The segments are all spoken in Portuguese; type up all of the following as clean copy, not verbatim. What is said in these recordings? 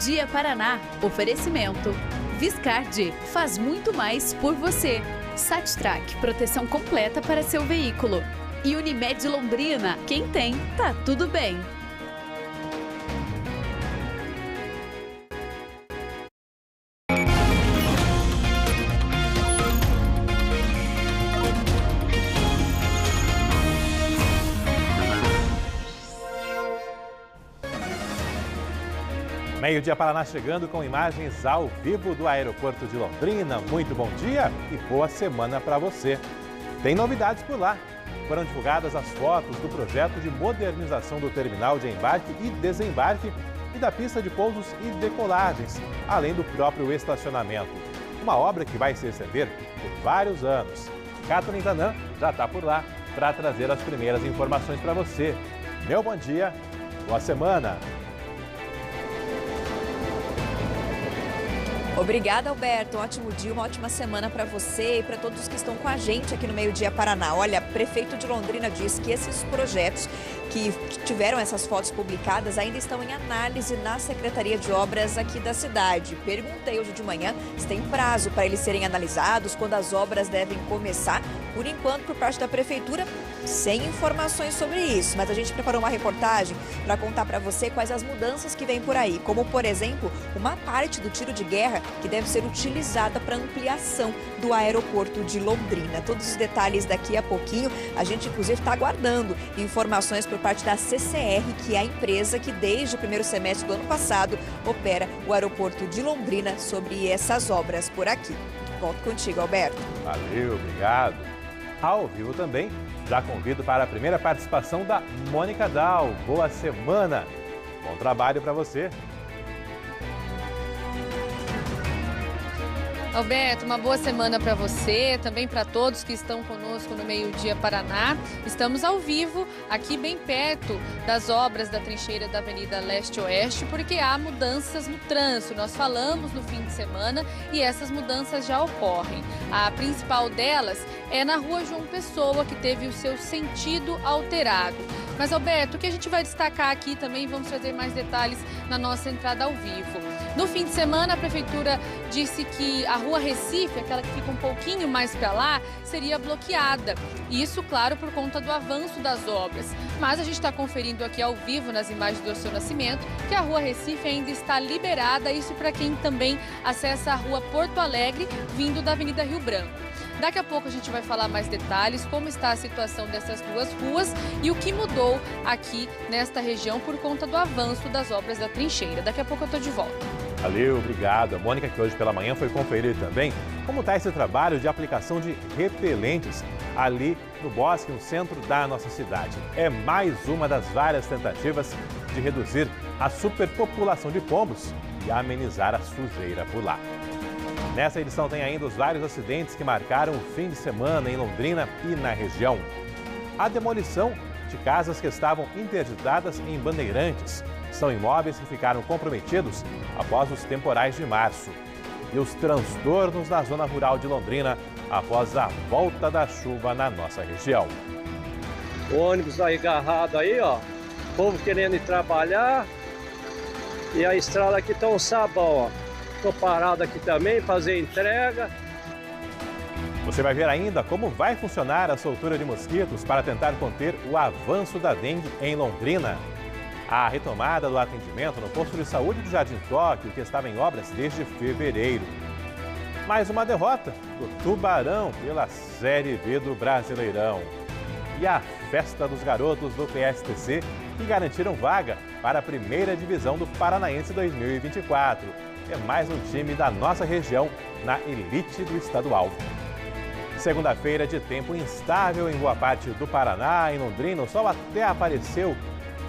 Meio-dia Paraná. Oferecimento. Viscardi faz muito mais por você. Sattrac, proteção completa para seu veículo. E Unimed Londrina, quem tem, tá tudo bem. Meio-dia Paraná chegando com imagens ao vivo do aeroporto de Londrina. Muito bom dia e boa semana para você. Tem novidades por lá. Foram divulgadas as fotos do projeto de modernização do terminal de embarque e desembarque e da pista de pousos e decolagens, além do próprio estacionamento. Uma obra que vai se estender por vários anos. Catherine Danan já está por lá para trazer as primeiras informações para você. Meu bom dia, boa semana. Obrigada, Alberto. Um ótimo dia, uma ótima semana para você e para todos que estão com a gente aqui no Meio-Dia Paraná. Olha, prefeito de Londrina diz que esses projetos que tiveram essas fotos publicadas ainda estão em análise na Secretaria de Obras aqui da cidade. Perguntei hoje de manhã se tem prazo para eles serem analisados, quando as obras devem começar. Por enquanto, por parte da Prefeitura, sem informações sobre isso. Mas a gente preparou uma reportagem para contar para você quais as mudanças que vêm por aí. Como, por exemplo, uma parte do tiro de guerra que deve ser utilizada para ampliação do aeroporto de Londrina. Todos os detalhes daqui a pouquinho. A gente, inclusive, está aguardando informações por parte da CCR, que é a empresa que desde o primeiro semestre do ano passado opera o aeroporto de Londrina, sobre essas obras por aqui. Volto contigo, Alberto. Valeu, obrigado. Ao vivo também, já convido para a primeira participação da Mônica Dal. Boa semana, bom trabalho para você. Alberto, uma boa semana para você, também para todos que estão conosco no Meio-Dia Paraná. Estamos ao vivo, aqui bem perto das obras da trincheira da Avenida Leste-Oeste, porque há mudanças no trânsito. Nós falamos no fim de semana e essas mudanças já ocorrem. A principal delas é na Rua João Pessoa, que teve o seu sentido alterado. Mas, Alberto, o que a gente vai destacar aqui também, vamos trazer mais detalhes na nossa entrada ao vivo. No fim de semana, a Prefeitura disse que a Rua Recife, aquela que fica um pouquinho mais para lá, seria bloqueada. Isso, claro, por conta do avanço das obras. Mas a gente está conferindo aqui ao vivo, nas imagens do seu Nascimento, que a Rua Recife ainda está liberada, isso para quem também acessa a Rua Porto Alegre, vindo da Avenida Rio Branco. Daqui a pouco a gente vai falar mais detalhes, como está a situação dessas duas ruas e o que mudou aqui nesta região por conta do avanço das obras da trincheira. Daqui a pouco eu estou de volta. Valeu, obrigado. A Mônica, que hoje pela manhã foi conferir também como está esse trabalho de aplicação de repelentes ali no bosque, no centro da nossa cidade. É mais uma das várias tentativas de reduzir a superpopulação de pombos e amenizar a sujeira por lá. Nessa edição tem ainda os vários acidentes que marcaram o fim de semana em Londrina e na região. A demolição de casas que estavam interditadas em Bandeirantes. São imóveis que ficaram comprometidos após os temporais de março. E os transtornos na zona rural de Londrina após a volta da chuva na nossa região. O ônibus aí agarrado aí, ó. O povo querendo ir trabalhar. E a estrada aqui tá um sabão, ó. Estou parado aqui também, fazer entrega. Você vai ver ainda como vai funcionar a soltura de mosquitos para tentar conter o avanço da dengue em Londrina. A retomada do atendimento no posto de saúde do Jardim Tóquio, que estava em obras desde fevereiro. Mais uma derrota do Tubarão pela Série B do Brasileirão. E a festa dos garotos do PSTC, que garantiram vaga para a primeira divisão do Paranaense 2024. É mais um time da nossa região na elite do estadual. Segunda-feira de tempo instável em boa parte do Paraná. Em Londrina, o sol até apareceu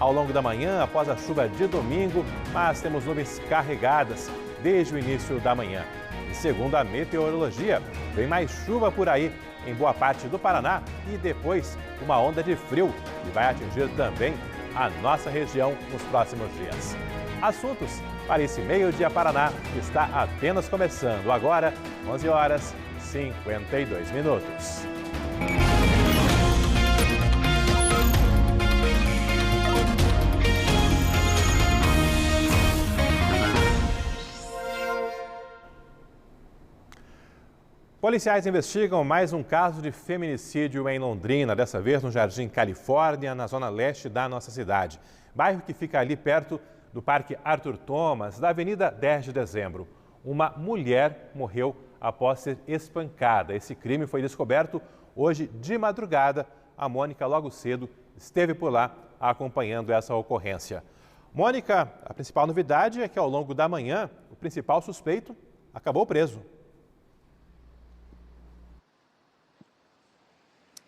ao longo da manhã após a chuva de domingo, mas temos nuvens carregadas desde o início da manhã. E segundo a meteorologia, vem mais chuva por aí em boa parte do Paraná e depois uma onda de frio que vai atingir também a nossa região nos próximos dias. Assuntos para esse Meio-Dia Paraná que está apenas começando agora, 11 horas e 52 minutos. Policiais investigam mais um caso de feminicídio em Londrina, dessa vez no Jardim Califórnia, na zona leste da nossa cidade. Bairro que fica ali perto do Parque Arthur Thomas, da Avenida 10 de Dezembro. Uma mulher morreu após ser espancada. Esse crime foi descoberto hoje de madrugada. A Mônica, logo cedo, esteve por lá acompanhando essa ocorrência. Mônica, a principal novidade é que ao longo da manhã, o principal suspeito acabou preso.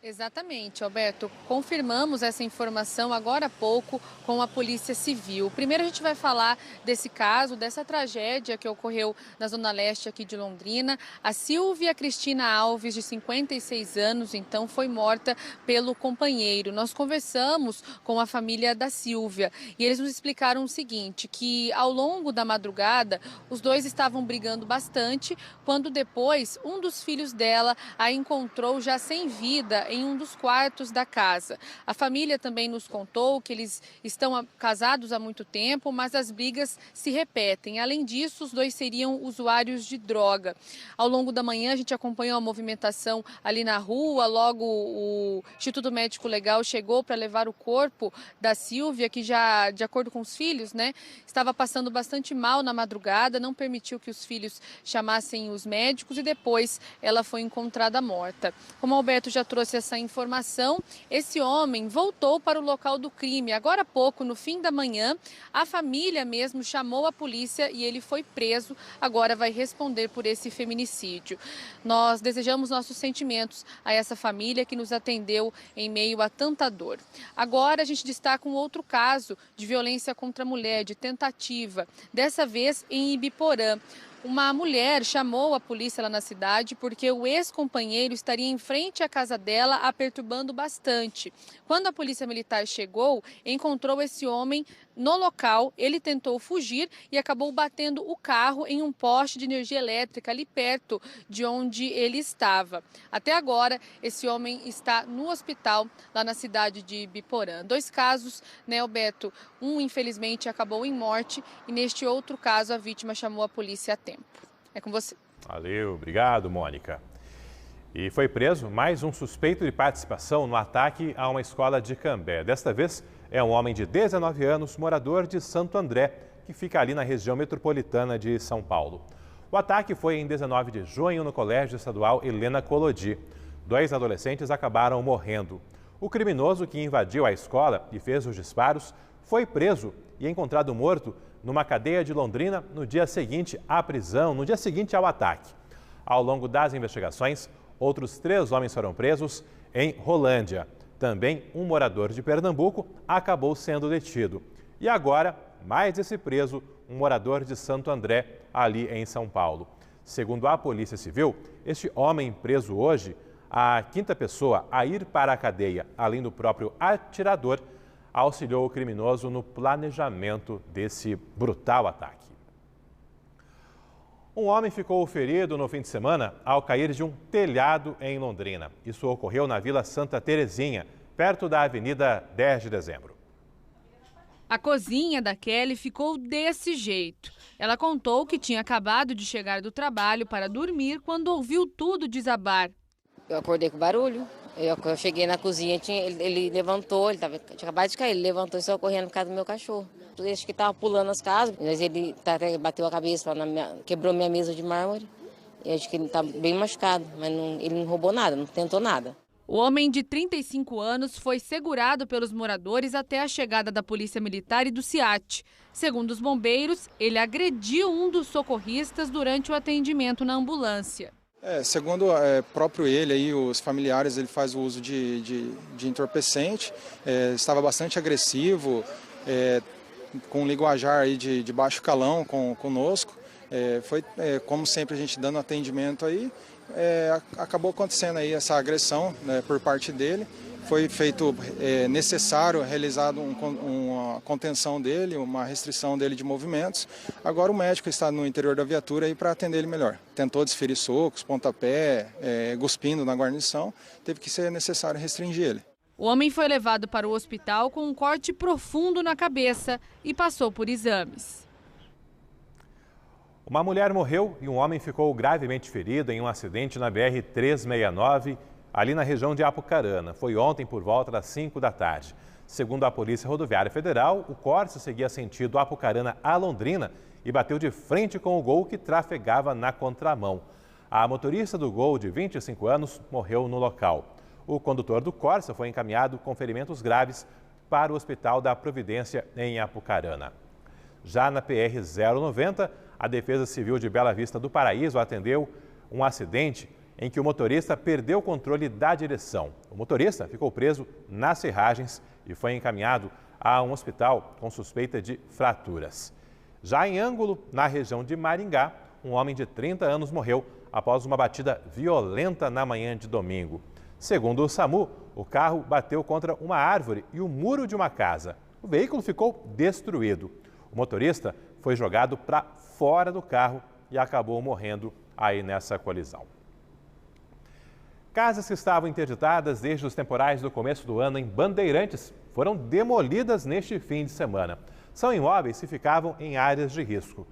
Exatamente, Alberto. Confirmamos essa informação agora há pouco com a Polícia Civil. Primeiro a gente vai falar desse caso, dessa tragédia que ocorreu na Zona Leste aqui de Londrina. A Silvia Cristina Alves, de 56 anos, então foi morta pelo companheiro. Nós conversamos com a família da Silvia e eles nos explicaram o seguinte, que ao longo da madrugada os dois estavam brigando bastante, quando depois um dos filhos dela a encontrou já sem vida em um dos quartos da casa. A família também nos contou que eles estão casados há muito tempo, mas as brigas se repetem. Além disso, os dois seriam usuários de droga. Ao longo da manhã, a gente acompanhou a movimentação ali na rua, logo o Instituto Médico Legal chegou para levar o corpo da Silvia, que já, de acordo com os filhos, estava passando bastante mal na madrugada, não permitiu que os filhos chamassem os médicos e depois ela foi encontrada morta. Como o Alberto já trouxe essa informação, esse homem voltou para o local do crime. Agora há pouco, no fim da manhã, a família mesmo chamou a polícia e ele foi preso. Agora vai responder por esse feminicídio. Nós desejamos nossos sentimentos a essa família que nos atendeu em meio a tanta dor. Agora a gente destaca um outro caso de violência contra a mulher, de tentativa, dessa vez em Ibiporã. Uma mulher chamou a polícia lá na cidade porque o ex-companheiro estaria em frente à casa dela, a perturbando bastante. Quando a polícia militar chegou, encontrou esse homem no local. Ele tentou fugir e acabou batendo o carro em um poste de energia elétrica ali perto de onde ele estava. Até agora, esse homem está no hospital lá na cidade de Ibiporã. Dois casos, Alberto? Um, infelizmente, acabou em morte e neste outro caso a vítima chamou a polícia a tempo. É com você. Valeu, obrigado, Mônica. E foi preso mais um suspeito de participação no ataque a uma escola de Cambé. Desta vez é um homem de 19 anos, morador de Santo André, que fica ali na região metropolitana de São Paulo. O ataque foi em 19 de junho no Colégio Estadual Helena Collodi. 2 adolescentes acabaram morrendo. O criminoso que invadiu a escola e fez os disparos foi preso e encontrado morto numa cadeia de Londrina no dia seguinte à prisão, no dia seguinte ao ataque. Ao longo das investigações, outros 3 homens foram presos em Rolândia. Também um morador de Pernambuco acabou sendo detido. E agora, mais esse preso, um morador de Santo André, ali em São Paulo. Segundo a Polícia Civil, este homem preso hoje, a 5ª pessoa a ir para a cadeia, além do próprio atirador, auxiliou o criminoso no planejamento desse brutal ataque. Um homem ficou ferido no fim de semana ao cair de um telhado em Londrina. Isso ocorreu na Vila Santa Terezinha, perto da Avenida 10 de Dezembro. A cozinha da Kelly ficou desse jeito. Ela contou que tinha acabado de chegar do trabalho para dormir quando ouviu tudo desabar. Eu acordei com barulho. Eu cheguei na cozinha, ele levantou, tinha acabado de cair, ele levantou e saiu correndo por causa do meu cachorro. Eu acho que estava pulando as casas, mas ele bateu a cabeça, quebrou minha mesa de mármore. Eu acho que ele está bem machucado, mas ele não roubou nada, não tentou nada. O homem de 35 anos foi segurado pelos moradores até a chegada da Polícia Militar e do SIAT. Segundo os bombeiros, ele agrediu um dos socorristas durante o atendimento na ambulância. Segundo próprio ele, aí, os familiares, ele faz o uso de entorpecente, estava bastante agressivo, com linguajar aí de baixo calão conosco. Foi, como sempre, a gente dando atendimento aí, acabou acontecendo aí essa agressão, por parte dele. Foi feito necessário, realizado uma contenção dele, uma restrição dele de movimentos. Agora o médico está no interior da viatura aí para atender ele melhor. Tentou desferir socos, pontapé, cuspindo na guarnição, teve que ser necessário restringir ele. O homem foi levado para o hospital com um corte profundo na cabeça e passou por exames. Uma mulher morreu e um homem ficou gravemente ferido em um acidente na BR-369, ali na região de Apucarana. Foi ontem por volta das 5 da tarde. Segundo a Polícia Rodoviária Federal, o Corsa seguia sentido Apucarana a Londrina e bateu de frente com o Gol que trafegava na contramão. A motorista do Gol, de 25 anos, morreu no local. O condutor do Corsa foi encaminhado com ferimentos graves para o Hospital da Providência, em Apucarana. Já na PR-090, a Defesa Civil de Bela Vista do Paraíso atendeu um acidente em que o motorista perdeu o controle da direção. O motorista ficou preso nas serragens e foi encaminhado a um hospital com suspeita de fraturas. Já em Ângulo, na região de Maringá, um homem de 30 anos morreu após uma batida violenta na manhã de domingo. Segundo o SAMU, o carro bateu contra uma árvore e o muro de uma casa. O veículo ficou destruído. O motorista foi jogado para fora do carro e acabou morrendo aí nessa colisão. Casas que estavam interditadas desde os temporais do começo do ano em Bandeirantes foram demolidas neste fim de semana. São imóveis que ficavam em áreas de risco.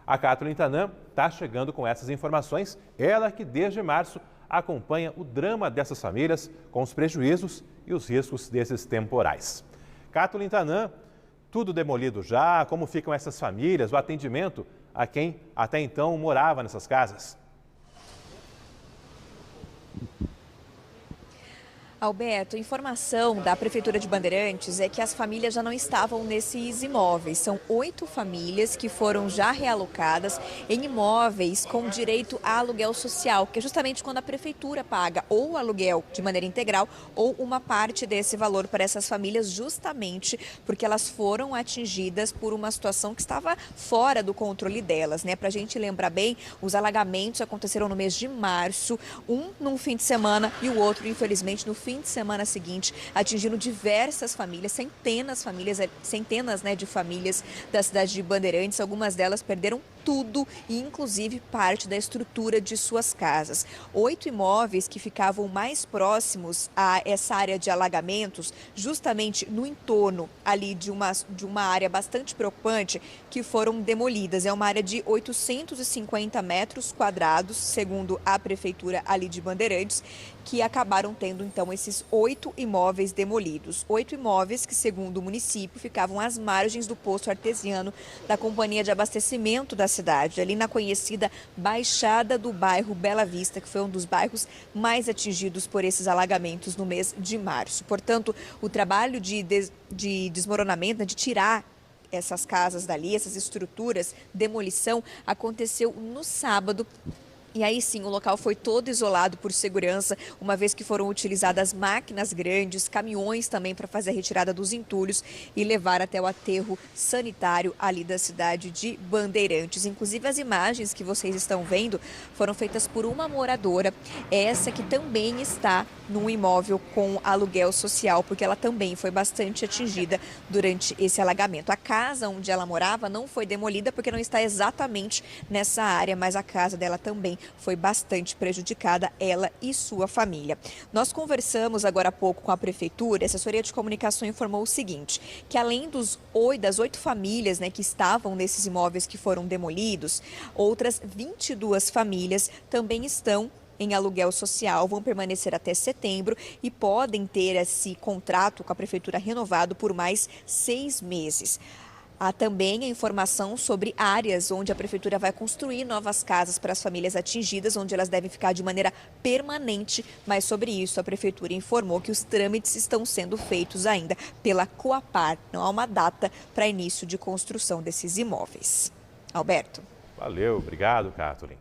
A Kathleen Tanã está chegando com essas informações, ela que desde março acompanha o drama dessas famílias com os prejuízos e os riscos desses temporais. Kathleen Tanã, tudo demolido já? Como ficam essas famílias, o atendimento a quem até então morava nessas casas? Alberto, informação da Prefeitura de Bandeirantes é que as famílias já não estavam nesses imóveis. São 8 famílias que foram já realocadas em imóveis com direito a aluguel social, que é justamente quando a Prefeitura paga ou o aluguel de maneira integral ou uma parte desse valor para essas famílias, justamente porque elas foram atingidas por uma situação que estava fora do controle delas, né? Para a gente lembrar bem, os alagamentos aconteceram no mês de março, um num fim de semana e o outro, infelizmente, no fim de semana seguinte, atingindo diversas famílias, centenas de famílias da cidade de Bandeirantes. Algumas delas perderam tudo e inclusive parte da estrutura de suas casas. 8 imóveis que ficavam mais próximos a essa área de alagamentos, justamente no entorno ali de uma área bastante preocupante, que foram demolidas. É uma área de 850 metros quadrados, segundo a Prefeitura ali de Bandeirantes, que acabaram tendo então esses 8 imóveis demolidos. 8 imóveis que, segundo o município, ficavam às margens do poço artesiano da Companhia de Abastecimento da cidade, ali na conhecida Baixada do bairro Bela Vista, que foi um dos bairros mais atingidos por esses alagamentos no mês de março. Portanto, o trabalho de desmoronamento, de tirar essas casas dali, essas estruturas, demolição, aconteceu no sábado. E aí sim, o local foi todo isolado por segurança, uma vez que foram utilizadas máquinas grandes, caminhões também para fazer a retirada dos entulhos e levar até o aterro sanitário ali da cidade de Bandeirantes. Inclusive, as imagens que vocês estão vendo foram feitas por uma moradora, essa que também está num imóvel com aluguel social, porque ela também foi bastante atingida durante esse alagamento. A casa onde ela morava não foi demolida porque não está exatamente nessa área, mas a casa dela também foi bastante prejudicada, ela e sua família. Nós conversamos agora há pouco com a Prefeitura, a assessoria de comunicação informou o seguinte, que além das 8 famílias, né, que estavam nesses imóveis que foram demolidos, outras 22 famílias também estão em aluguel social, vão permanecer até setembro e podem ter esse contrato com a Prefeitura renovado por mais 6 meses. Há também a informação sobre áreas onde a Prefeitura vai construir novas casas para as famílias atingidas, onde elas devem ficar de maneira permanente, mas sobre isso a Prefeitura informou que os trâmites estão sendo feitos ainda pela Coapar. Não há uma data para início de construção desses imóveis. Alberto. Valeu, obrigado, Kathleen.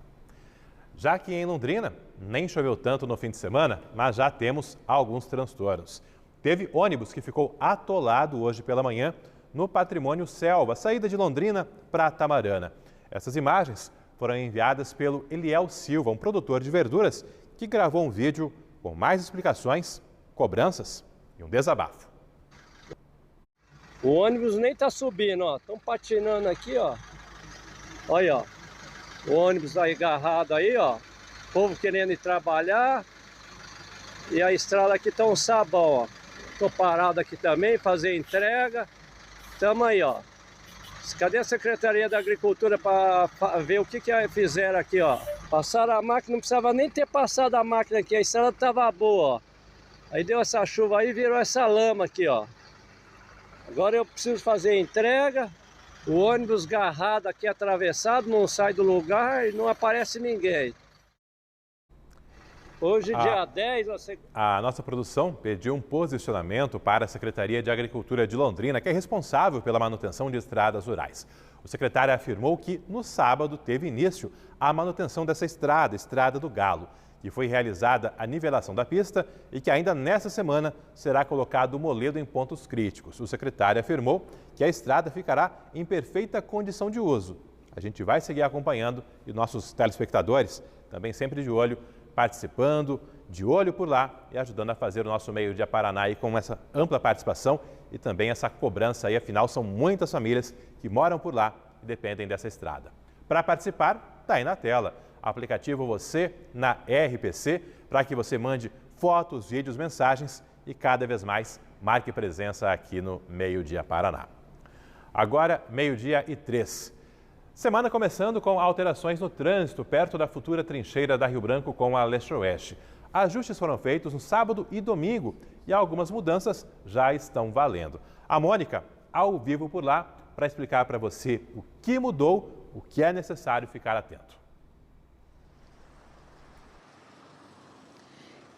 Já que em Londrina nem choveu tanto no fim de semana, mas já temos alguns transtornos. Teve ônibus que ficou atolado hoje pela manhã no Patrimônio Selva, saída de Londrina para Tamarana. Essas imagens foram enviadas pelo Eliel Silva, um produtor de verduras, que gravou um vídeo com mais explicações, cobranças e um desabafo. O ônibus nem tá subindo, ó. Estão patinando aqui, ó. Olha, ó. O ônibus aí agarrado aí, ó. O povo querendo ir trabalhar. E a estrada aqui tá um sabão, ó. Tô parado aqui também, fazer entrega. Tamo aí, ó. Cadê a Secretaria da Agricultura para ver o que fizeram aqui, ó? Passaram a máquina, não precisava nem ter passado a máquina aqui, a estrada estava boa, ó. Aí deu essa chuva aí e virou essa lama aqui, ó. Agora eu preciso fazer a entrega, o ônibus garrado aqui atravessado, não sai do lugar e não aparece ninguém. Hoje, dia 10... A nossa produção pediu um posicionamento para a Secretaria de Agricultura de Londrina, que é responsável pela manutenção de estradas rurais. O secretário afirmou que no sábado teve início a manutenção dessa estrada, Estrada do Galo, que foi realizada a nivelação da pista e que ainda nesta semana será colocado o moledo em pontos críticos. O secretário afirmou que a estrada ficará em perfeita condição de uso. A gente vai seguir acompanhando e nossos telespectadores também sempre de olho, participando, de olho por lá e ajudando a fazer o nosso Meio Dia Paraná aí com essa ampla participação e também essa cobrança aí, afinal são muitas famílias que moram por lá e dependem dessa estrada. Para participar, está aí na tela, aplicativo Você na RPC, para que você mande fotos, vídeos, mensagens e cada vez mais marque presença aqui no Meio Dia Paraná. Agora, 12h03. Semana começando com alterações no trânsito perto da futura trincheira da Rio Branco com a Leste-Oeste. Ajustes foram feitos no sábado e domingo e algumas mudanças já estão valendo. A Mônica, ao vivo por lá, para explicar para você o que mudou, o que é necessário ficar atento.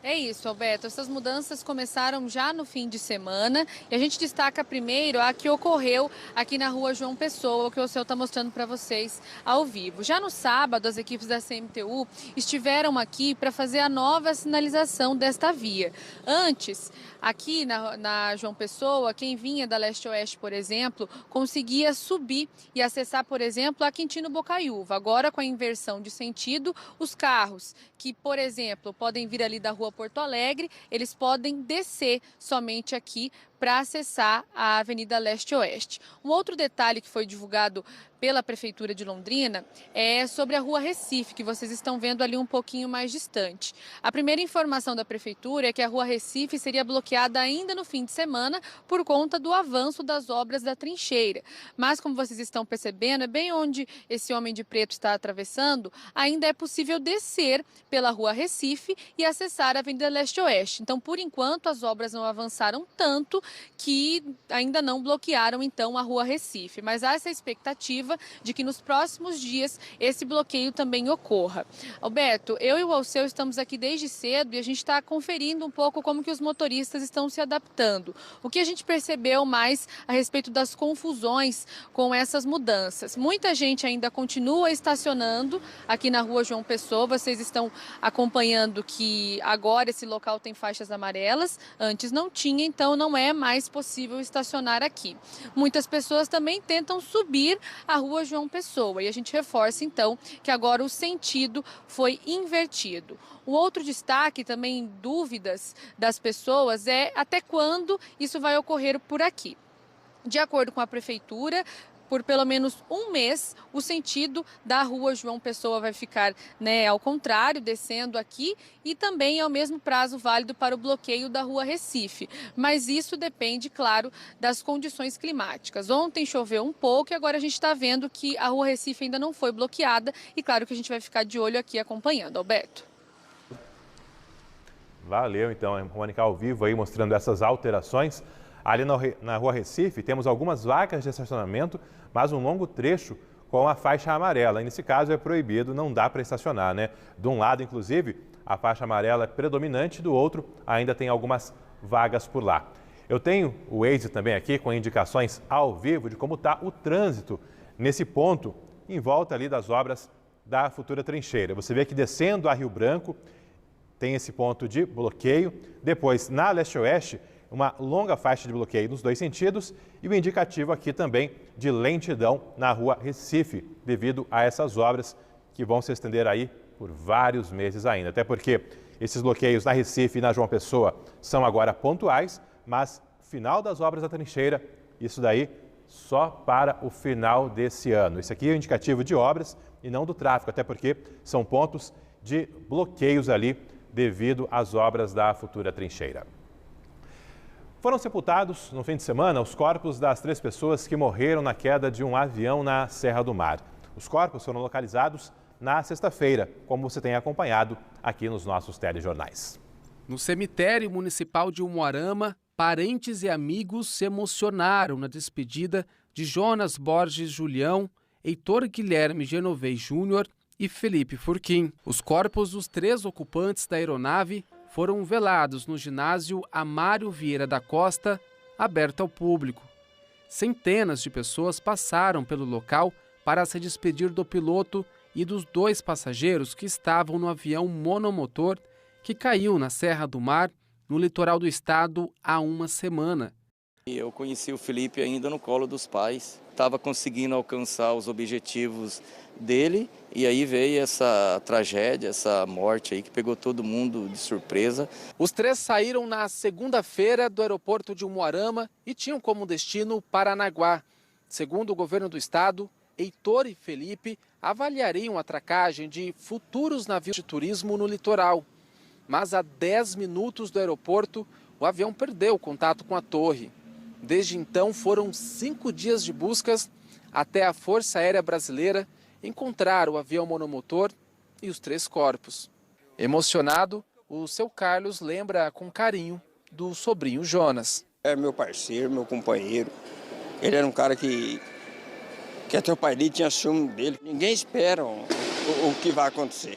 É isso, Alberto. Essas mudanças começaram já no fim de semana e a gente destaca primeiro a que ocorreu aqui na rua João Pessoa, que o senhor está mostrando para vocês ao vivo. Já no sábado, as equipes da CMTU estiveram aqui para fazer a nova sinalização desta via. Antes, aqui na João Pessoa, quem vinha da Leste-Oeste, por exemplo, conseguia subir e acessar, por exemplo, a Quintino Bocaiúva. Agora, com a inversão de sentido, os carros que, por exemplo, podem vir ali da rua Porto Alegre, eles podem descer somente aqui para acessar a Avenida Leste-Oeste. Um outro detalhe que foi divulgado pela Prefeitura de Londrina é sobre a Rua Recife, que vocês estão vendo ali um pouquinho mais distante. A primeira informação da Prefeitura é que a Rua Recife seria bloqueada ainda no fim de semana por conta do avanço das obras da trincheira. Mas, como vocês estão percebendo, é bem onde esse homem de preto está atravessando, ainda é possível descer pela Rua Recife e acessar a Avenida Leste-Oeste. Então, por enquanto, as obras não avançaram tanto que ainda não bloquearam, então, a Rua Recife. Mas há essa expectativa de que nos próximos dias esse bloqueio também ocorra. Alberto, eu e o Alceu estamos aqui desde cedo e a gente está conferindo um pouco como que os motoristas estão se adaptando. O que a gente percebeu mais a respeito das confusões com essas mudanças? Muita gente ainda continua estacionando aqui na rua João Pessoa. Vocês estão acompanhando que agora esse local tem faixas amarelas, antes não tinha, então não é mais possível estacionar aqui. Muitas pessoas também tentam subir a rua João Pessoa e a gente reforça então que agora o sentido foi invertido. O outro destaque, também dúvidas das pessoas, é até quando isso vai ocorrer por aqui. De acordo com a Prefeitura, por pelo menos um mês, o sentido da rua João Pessoa vai ficar, ao contrário, descendo aqui, e também é o mesmo prazo válido para o bloqueio da rua Recife. Mas isso depende, claro, das condições climáticas. Ontem choveu um pouco e agora a gente está vendo que a rua Recife ainda não foi bloqueada e claro que a gente vai ficar de olho aqui acompanhando. Alberto. Valeu, então, a Mônica ao vivo aí mostrando essas alterações. Ali na rua Recife temos algumas vagas de estacionamento, mas um longo trecho com a faixa amarela. E nesse caso é proibido, não dá para estacionar, né? De um lado, inclusive, a faixa amarela é predominante, do outro ainda tem algumas vagas por lá. Eu tenho o Waze também aqui com indicações ao vivo de como está o trânsito nesse ponto em volta ali das obras da futura trincheira. Você vê que descendo a Rio Branco tem esse ponto de bloqueio. Depois, na Leste-Oeste, uma longa faixa de bloqueio nos dois sentidos e o indicativo aqui também de lentidão na rua Recife, devido a essas obras que vão se estender aí por vários meses ainda. Até porque esses bloqueios na Recife e na João Pessoa são agora pontuais, mas final das obras da trincheira, isso daí só para o final desse ano. Esse aqui é o indicativo de obras e não do tráfego, até porque são pontos de bloqueios ali devido às obras da futura trincheira. Foram sepultados no fim de semana os corpos das 3 pessoas que morreram na queda de um avião na Serra do Mar. Os corpos foram localizados na sexta-feira, como você tem acompanhado aqui nos nossos telejornais. No cemitério municipal de Umuarama, parentes e amigos se emocionaram na despedida de Jonas Borges Julião, Heitor Guilherme Genovez Júnior e Felipe Furquim. Os corpos dos 3 ocupantes da aeronave foram velados no ginásio Amário Vieira da Costa, aberto ao público. Centenas de pessoas passaram pelo local para se despedir do piloto e dos 2 passageiros que estavam no avião monomotor que caiu na Serra do Mar, no litoral do estado, há uma semana. Eu conheci o Felipe ainda no colo dos pais, estava conseguindo alcançar os objetivos dele e aí veio essa tragédia, essa morte aí que pegou todo mundo de surpresa. Os 3 saíram na segunda-feira do aeroporto de Umuarama e tinham como destino Paranaguá. Segundo o governo do estado, Heitor e Felipe avaliariam a atracagem de futuros navios de turismo no litoral. Mas a 10 minutos do aeroporto, o avião perdeu o contato com a torre. Desde então, foram 5 dias de buscas até a Força Aérea Brasileira encontrar o avião monomotor e os 3 corpos. Emocionado, o seu Carlos lembra com carinho do sobrinho Jonas. É meu parceiro, meu companheiro. Ele era um cara que até o pai dele tinha ciúme dele. Ninguém espera o que vai acontecer.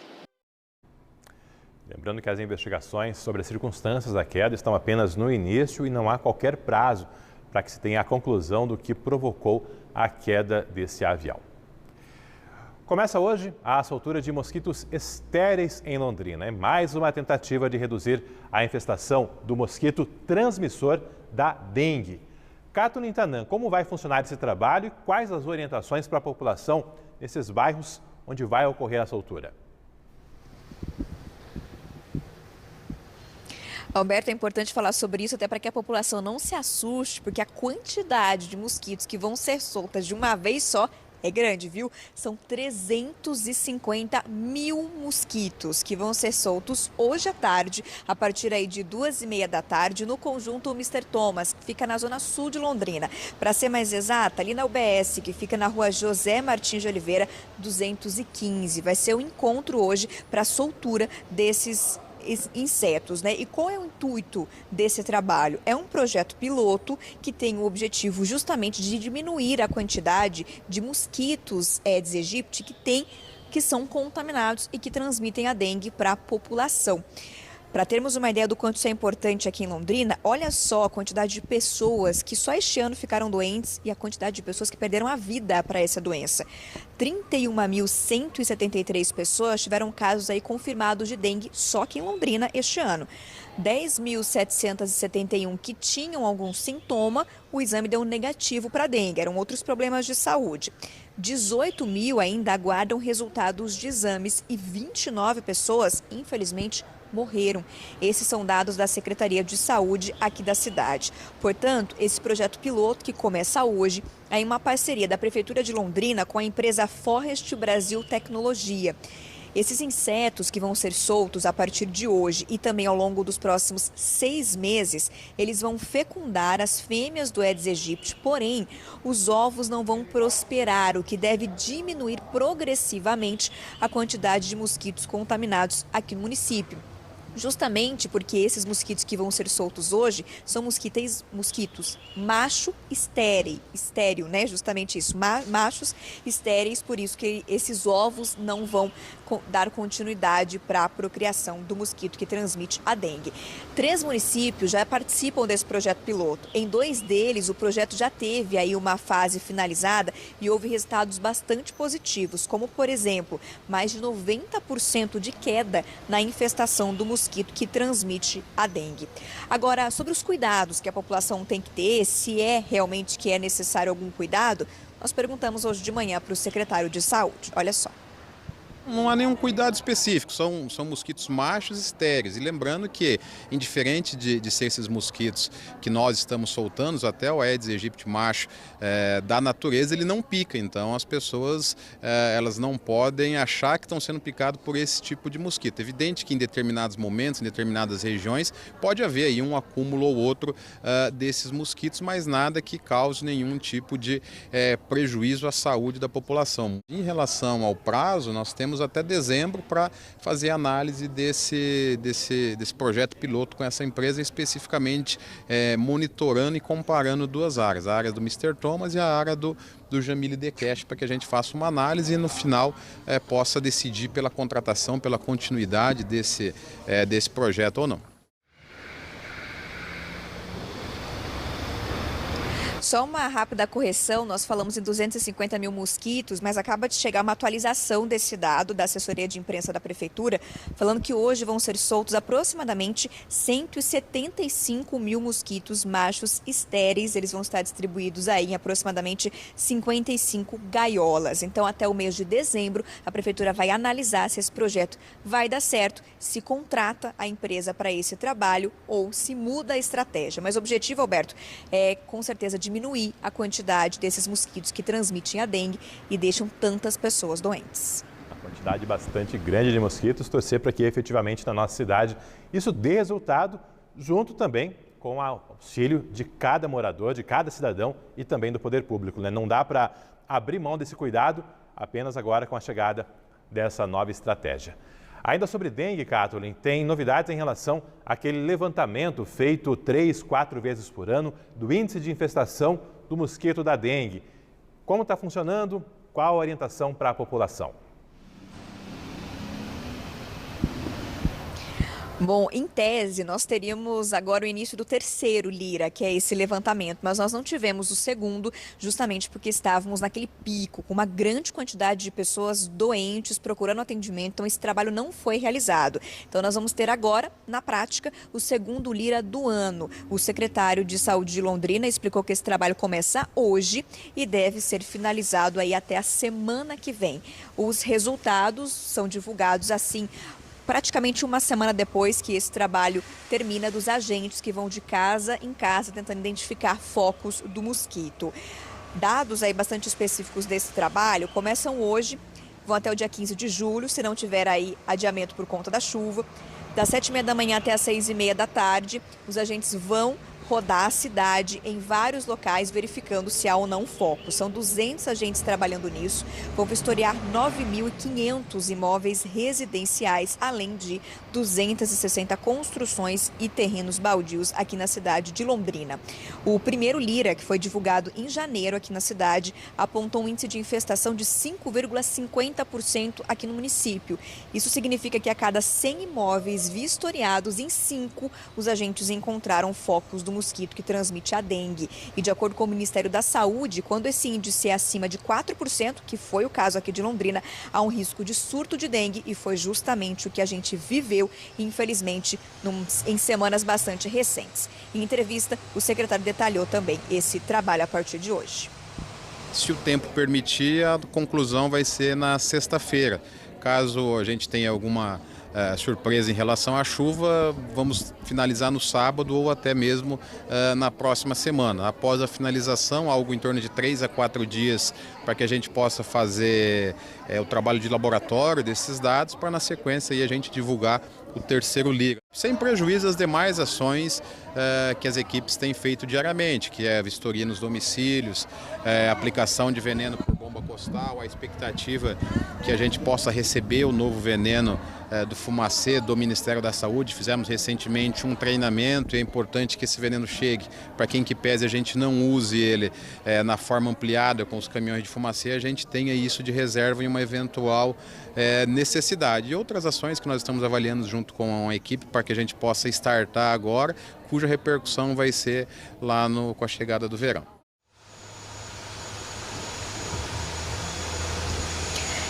Lembrando que as investigações sobre as circunstâncias da queda estão apenas no início e não há qualquer prazo para que se tenha a conclusão do que provocou a queda desse avião. Começa hoje a soltura de mosquitos estéreis em Londrina. É mais uma tentativa de reduzir a infestação do mosquito transmissor da dengue. Cato Nintanã, como vai funcionar esse trabalho e quais as orientações para a população nesses bairros onde vai ocorrer a soltura? Alberto, é importante falar sobre isso até para que a população não se assuste, porque a quantidade de mosquitos que vão ser soltas de uma vez só é grande, viu? São 350 mil mosquitos que vão ser soltos hoje à tarde, a partir aí de 2h30 da tarde, no conjunto Mr. Thomas, que fica na zona sul de Londrina. Para ser mais exata, ali na UBS, que fica na rua José Martins de Oliveira, 215. Vai ser o encontro hoje para a soltura desses insetos, né? E qual é o intuito desse trabalho? É um projeto piloto que tem o objetivo justamente de diminuir a quantidade de mosquitos Aedes aegypti que são contaminados e que transmitem a dengue para a população. Para termos uma ideia do quanto isso é importante aqui em Londrina, olha só a quantidade de pessoas que só este ano ficaram doentes e a quantidade de pessoas que perderam a vida para essa doença. 31.173 pessoas tiveram casos aí confirmados de dengue só aqui em Londrina este ano. 10.771 que tinham algum sintoma, o exame deu negativo para dengue, eram outros problemas de saúde. 18 mil ainda aguardam resultados de exames e 29 pessoas, infelizmente, morreram. Esses são dados da Secretaria de Saúde aqui da cidade. Portanto, esse projeto piloto que começa hoje é uma parceria da Prefeitura de Londrina com a empresa Forest Brasil Tecnologia. Esses insetos que vão ser soltos a partir de hoje e também ao longo dos próximos 6 meses, eles vão fecundar as fêmeas do Aedes aegypti, porém, os ovos não vão prosperar, o que deve diminuir progressivamente a quantidade de mosquitos contaminados aqui no município. Justamente porque esses mosquitos que vão ser soltos hoje são mosquitos macho estéreo, né? Justamente isso, machos estéreis, por isso que esses ovos não vão dar continuidade para a procriação do mosquito que transmite a dengue. 3 municípios já participam desse projeto piloto. Em 2 deles, o projeto já teve aí uma fase finalizada e houve resultados bastante positivos, como, por exemplo, mais de 90% de queda na infestação do mosquito que transmite a dengue. Agora, sobre os cuidados que a população tem que ter, se é realmente que é necessário algum cuidado, nós perguntamos hoje de manhã para o secretário de Saúde. Olha só. Não há nenhum cuidado específico, são mosquitos machos estéreis. E lembrando que, indiferente de ser esses mosquitos que nós estamos soltando, até o Aedes aegypti macho da natureza, ele não pica. Então as pessoas elas não podem achar que estão sendo picadas por esse tipo de mosquito. É evidente que em determinados momentos, em determinadas regiões, pode haver aí um acúmulo ou outro desses mosquitos, mas nada que cause nenhum tipo de prejuízo à saúde da população. Em relação ao prazo, nós temos até dezembro para fazer análise desse projeto piloto com essa empresa, especificamente monitorando e comparando duas áreas, a área do Mr. Thomas e a área do Jamile Decast, para que a gente faça uma análise e no final possa decidir pela contratação, pela continuidade desse projeto ou não. Só uma rápida correção, nós falamos em 250 mil mosquitos, mas acaba de chegar uma atualização desse dado da assessoria de imprensa da Prefeitura, falando que hoje vão ser soltos aproximadamente 175 mil mosquitos machos estéreis. Eles vão estar distribuídos aí em aproximadamente 55 gaiolas. Então, até o mês de dezembro, a Prefeitura vai analisar se esse projeto vai dar certo, se contrata a empresa para esse trabalho ou se muda a estratégia. Mas o objetivo, Alberto, é com certeza diminuir a quantidade desses mosquitos que transmitem a dengue e deixam tantas pessoas doentes. Uma quantidade bastante grande de mosquitos, torcer para que efetivamente na nossa cidade isso dê resultado, junto também com o auxílio de cada morador, de cada cidadão e também do poder público, né? Não dá para abrir mão desse cuidado apenas agora com a chegada dessa nova estratégia. Ainda sobre dengue, Kathleen, tem novidades em relação àquele levantamento feito 3, 4 vezes por ano do índice de infestação do mosquito da dengue. Como está funcionando? Qual a orientação para a população? Bom, em tese, nós teríamos agora o início do terceiro Lira, que é esse levantamento, mas nós não tivemos o segundo, justamente porque estávamos naquele pico, com uma grande quantidade de pessoas doentes procurando atendimento, então esse trabalho não foi realizado. Então nós vamos ter agora, na prática, o segundo Lira do ano. O secretário de Saúde de Londrina explicou que esse trabalho começa hoje e deve ser finalizado aí até a semana que vem. Os resultados são divulgados assim, praticamente uma semana depois que esse trabalho termina, dos agentes que vão de casa em casa tentando identificar focos do mosquito. Dados aí bastante específicos desse trabalho começam hoje, vão até o dia 15 de julho, se não tiver aí adiamento por conta da chuva. Das 7h30 da manhã até as 6h30 da tarde, os agentes vão rodar a cidade em vários locais, verificando se há ou não foco. São 200 agentes trabalhando nisso. Vão vistoriar 9.500 imóveis residenciais, além de 260 construções e terrenos baldios aqui na cidade de Londrina. O primeiro Lira, que foi divulgado em janeiro aqui na cidade, apontou um índice de infestação de 5,50% aqui no município. Isso significa que a cada 100 imóveis vistoriados, em 5, os agentes encontraram focos do mosquito que transmite a dengue. E de acordo com o Ministério da Saúde, quando esse índice é acima de 4%, que foi o caso aqui de Londrina, há um risco de surto de dengue e foi justamente o que a gente viveu, infelizmente, em semanas bastante recentes. Em entrevista, o secretário detalhou também esse trabalho a partir de hoje. Se o tempo permitir, a conclusão vai ser na sexta-feira. Caso a gente tenha alguma surpresa em relação à chuva, vamos finalizar no sábado ou até mesmo na próxima semana. Após a finalização, algo em torno de 3 a 4 dias para que a gente possa fazer o trabalho de laboratório desses dados, para na sequência aí a gente divulgar o terceiro Lira. Sem prejuízo às demais ações que as equipes têm feito diariamente, que é a vistoria nos domicílios, aplicação de veneno por bomba costal, a expectativa que a gente possa receber o novo veneno do fumacê do Ministério da Saúde. Fizemos recentemente um treinamento e é importante que esse veneno chegue para quem que pese a gente não use ele na forma ampliada com os caminhões de fumacê, a gente tenha isso de reserva em uma eventual necessidade. E outras ações que nós estamos avaliando junto com a equipe para que a gente possa startar agora, cuja repercussão vai ser lá com a chegada do verão.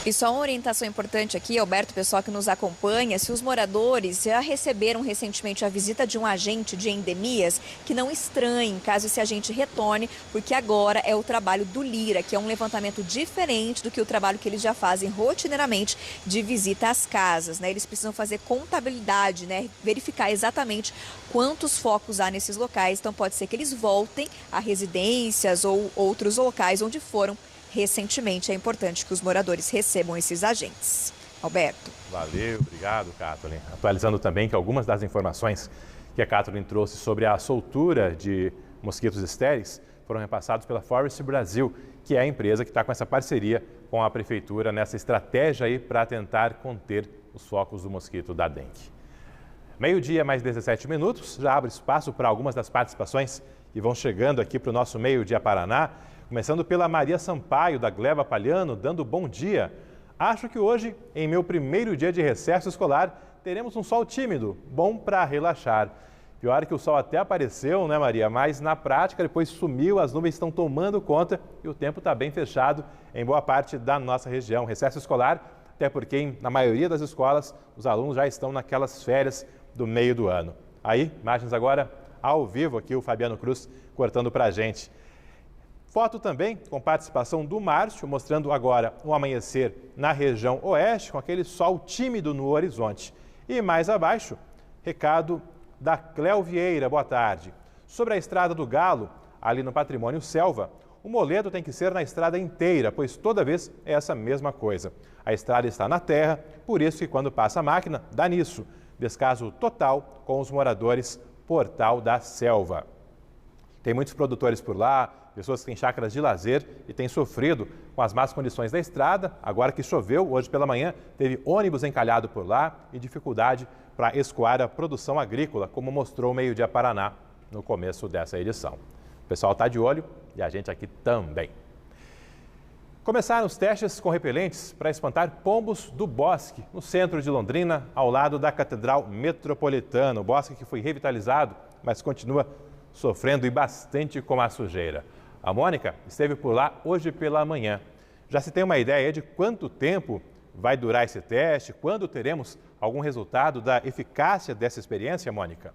E só uma orientação importante aqui, Alberto, pessoal que nos acompanha, se os moradores já receberam recentemente a visita de um agente de endemias, que não estranhem caso esse agente retorne, porque agora é o trabalho do Lira, que é um levantamento diferente do que o trabalho que eles já fazem rotineiramente de visita às casas, né? Eles precisam fazer contabilidade, né? Verificar exatamente quantos focos há nesses locais, então pode ser que eles voltem a residências ou outros locais onde foram recentemente. É importante que os moradores recebam esses agentes. Alberto. Valeu, obrigado, Kathleen. Atualizando também que algumas das informações que a Kathleen trouxe sobre a soltura de mosquitos estéreis foram repassados pela Forest Brasil, que é a empresa que está com essa parceria com a Prefeitura nessa estratégia aí para tentar conter os focos do mosquito da dengue. Meio-dia, mais 17 minutos, já abre espaço para algumas das participações que vão chegando aqui para o nosso Meio-Dia Paraná. Começando pela Maria Sampaio, da Gleba Palhano, dando bom dia. Acho que hoje, em meu primeiro dia de recesso escolar, teremos um sol tímido, bom para relaxar. Pior que o sol até apareceu, né, Maria? Mas na prática depois sumiu, as nuvens estão tomando conta e o tempo está bem fechado em boa parte da nossa região. Recesso escolar, até porque na maioria das escolas os alunos já estão naquelas férias do meio do ano. Aí, imagens agora ao vivo aqui, o Fabiano Cruz cortando para a gente. Foto também com participação do Márcio, mostrando agora um amanhecer na região oeste, com aquele sol tímido no horizonte. E mais abaixo, recado da Cléo Vieira, boa tarde. Sobre a Estrada do Galo, ali no Patrimônio Selva, o moledo tem que ser na estrada inteira, pois toda vez é essa mesma coisa. A estrada está na terra, por isso que quando passa a máquina, dá nisso. Descaso total com os moradores Portal da Selva. Tem muitos produtores por lá, pessoas que têm chácaras de lazer e têm sofrido com as más condições da estrada. Agora que choveu, hoje pela manhã, teve ônibus encalhado por lá e dificuldade para escoar a produção agrícola, como mostrou o Meio-Dia Paraná no começo dessa edição. O pessoal está de olho e a gente aqui também. Começaram os testes com repelentes para espantar pombos do bosque, no centro de Londrina, ao lado da Catedral Metropolitana. O bosque que foi revitalizado, mas continua sofrendo e bastante com a sujeira. A Mônica esteve por lá hoje pela manhã. Já se tem uma ideia de quanto tempo vai durar esse teste? Quando teremos algum resultado da eficácia dessa experiência, Mônica?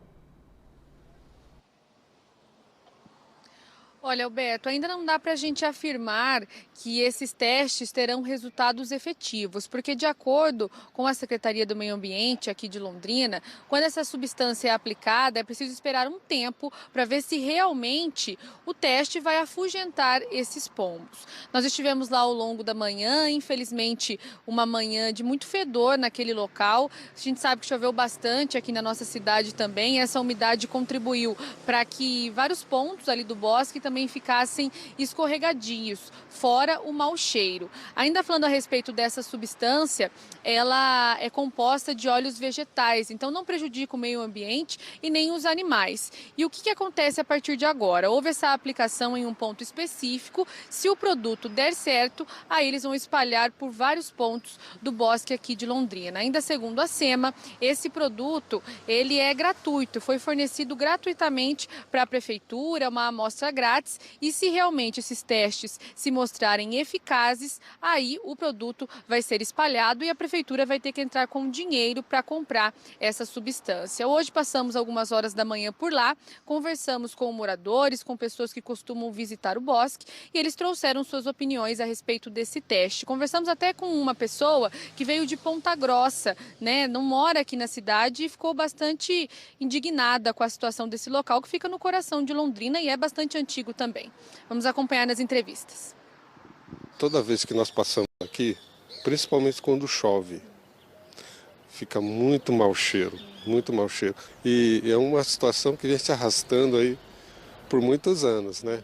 Olha, Alberto, ainda não dá para a gente afirmar que esses testes terão resultados efetivos, porque de acordo com a Secretaria do Meio Ambiente aqui de Londrina, quando essa substância é aplicada, é preciso esperar um tempo para ver se realmente o teste vai afugentar esses pombos. Nós estivemos lá ao longo da manhã, infelizmente uma manhã de muito fedor naquele local. A gente sabe que choveu bastante aqui na nossa cidade também, essa umidade contribuiu para que vários pontos ali do bosque também ficassem escorregadios, fora o mau cheiro. Ainda falando a respeito dessa substância, ela é composta de óleos vegetais, então não prejudica o meio ambiente e nem os animais. E o que acontece a partir de agora? Houve essa aplicação em um ponto específico, se o produto der certo, aí eles vão espalhar por vários pontos do bosque aqui de Londrina. Ainda segundo a SEMA, esse produto ele é gratuito, foi fornecido gratuitamente para a prefeitura, uma amostra grátis, e se realmente esses testes se mostrarem eficazes, aí o produto vai ser espalhado e a prefeitura vai ter que entrar com dinheiro para comprar essa substância. Hoje passamos algumas horas da manhã por lá, conversamos com moradores, com pessoas que costumam visitar o bosque e eles trouxeram suas opiniões a respeito desse teste. Conversamos até com uma pessoa que veio de Ponta Grossa, né? Não mora aqui na cidade e ficou bastante indignada com a situação desse local que fica no coração de Londrina e é bastante antigo também. Vamos acompanhar nas entrevistas. Toda vez que nós passamos aqui, principalmente quando chove, fica muito mau cheiro, muito mau cheiro. E é uma situação que vem se arrastando aí por muitos anos, né?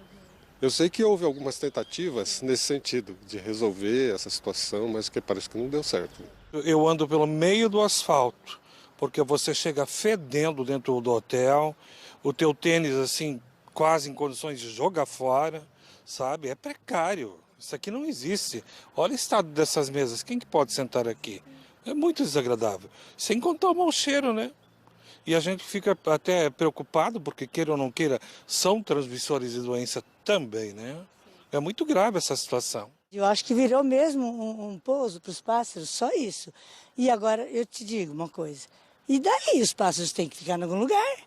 Eu sei que houve algumas tentativas nesse sentido, de resolver essa situação, mas que parece que não deu certo. Eu ando pelo meio do asfalto, porque você chega fedendo dentro do hotel, o teu tênis assim, quase em condições de jogar fora, sabe? É precário, isso aqui não existe. Olha o estado dessas mesas, quem que pode sentar aqui? É muito desagradável, sem contar o mau cheiro, né? E a gente fica até preocupado, porque queira ou não queira, são transmissores de doença também, né? É muito grave essa situação. Eu acho que virou mesmo um pouso para os pássaros, só isso. E agora eu te digo uma coisa, e daí os pássaros têm que ficar em algum lugar?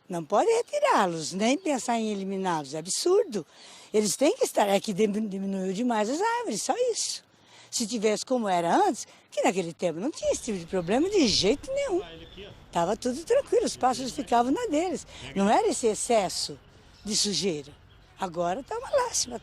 Não pode retirá-los, nem pensar em eliminá-los, é absurdo. Eles têm que estar, é que diminuiu demais as árvores, só isso. Se tivesse como era antes, que naquele tempo não tinha esse tipo de problema de jeito nenhum. Estava tudo tranquilo, os pássaros ficavam na deles. Não era esse excesso de sujeira. Agora está uma lástima.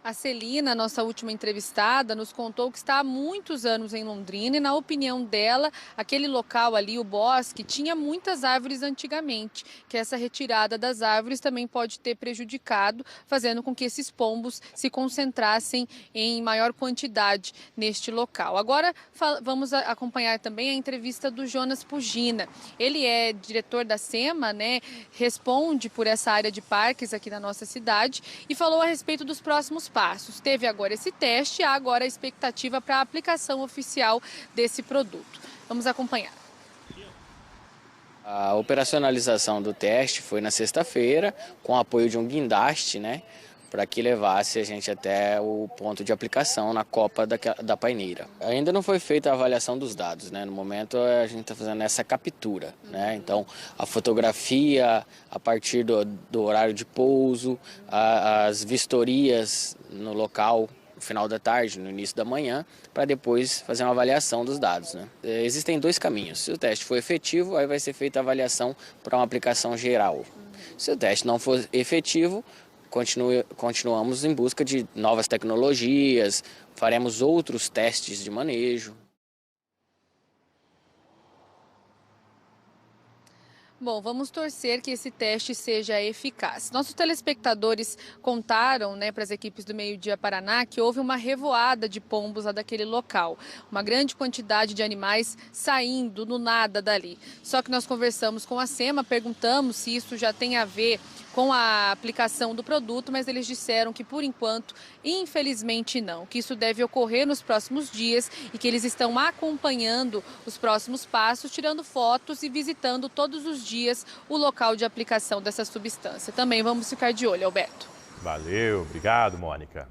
A Celina, nossa última entrevistada, nos contou que está há muitos anos em Londrina e, na opinião dela, aquele local ali, o bosque, tinha muitas árvores antigamente, que essa retirada das árvores também pode ter prejudicado, fazendo com que esses pombos se concentrassem em maior quantidade neste local. Agora vamos acompanhar também a entrevista do Jonas Pugina. Ele é diretor da SEMA, né? Responde por essa área de parques aqui na nossa cidade e falou a respeito dos próximos passos. Teve agora esse teste e há agora a expectativa para a aplicação oficial desse produto. Vamos acompanhar. A operacionalização do teste foi na sexta-feira, com o apoio de um guindaste, né, para que levasse a gente até o ponto de aplicação na copa da paineira. Ainda não foi feita a avaliação dos dados, né? No momento a gente está fazendo essa captura, né? Então a fotografia a partir do horário de pouso, as vistorias no local no final da tarde, no início da manhã, para depois fazer uma avaliação dos dados, né? Existem dois caminhos. Se o teste for efetivo, aí vai ser feita a avaliação para uma aplicação geral. Se o teste não for efetivo, continuamos em busca de novas tecnologias, faremos outros testes de manejo. Bom, vamos torcer que esse teste seja eficaz. Nossos telespectadores contaram, né, para as equipes do Meio Dia Paraná que houve uma revoada de pombos lá daquele local. Uma grande quantidade de animais saindo do nada dali. Só que nós conversamos com a SEMA, perguntamos se isso já tem a ver com a aplicação do produto, mas eles disseram que, por enquanto, infelizmente não, que isso deve ocorrer nos próximos dias e que eles estão acompanhando os próximos passos, tirando fotos e visitando todos os dias o local de aplicação dessa substância. Também vamos ficar de olho, Alberto. Valeu, obrigado, Mônica.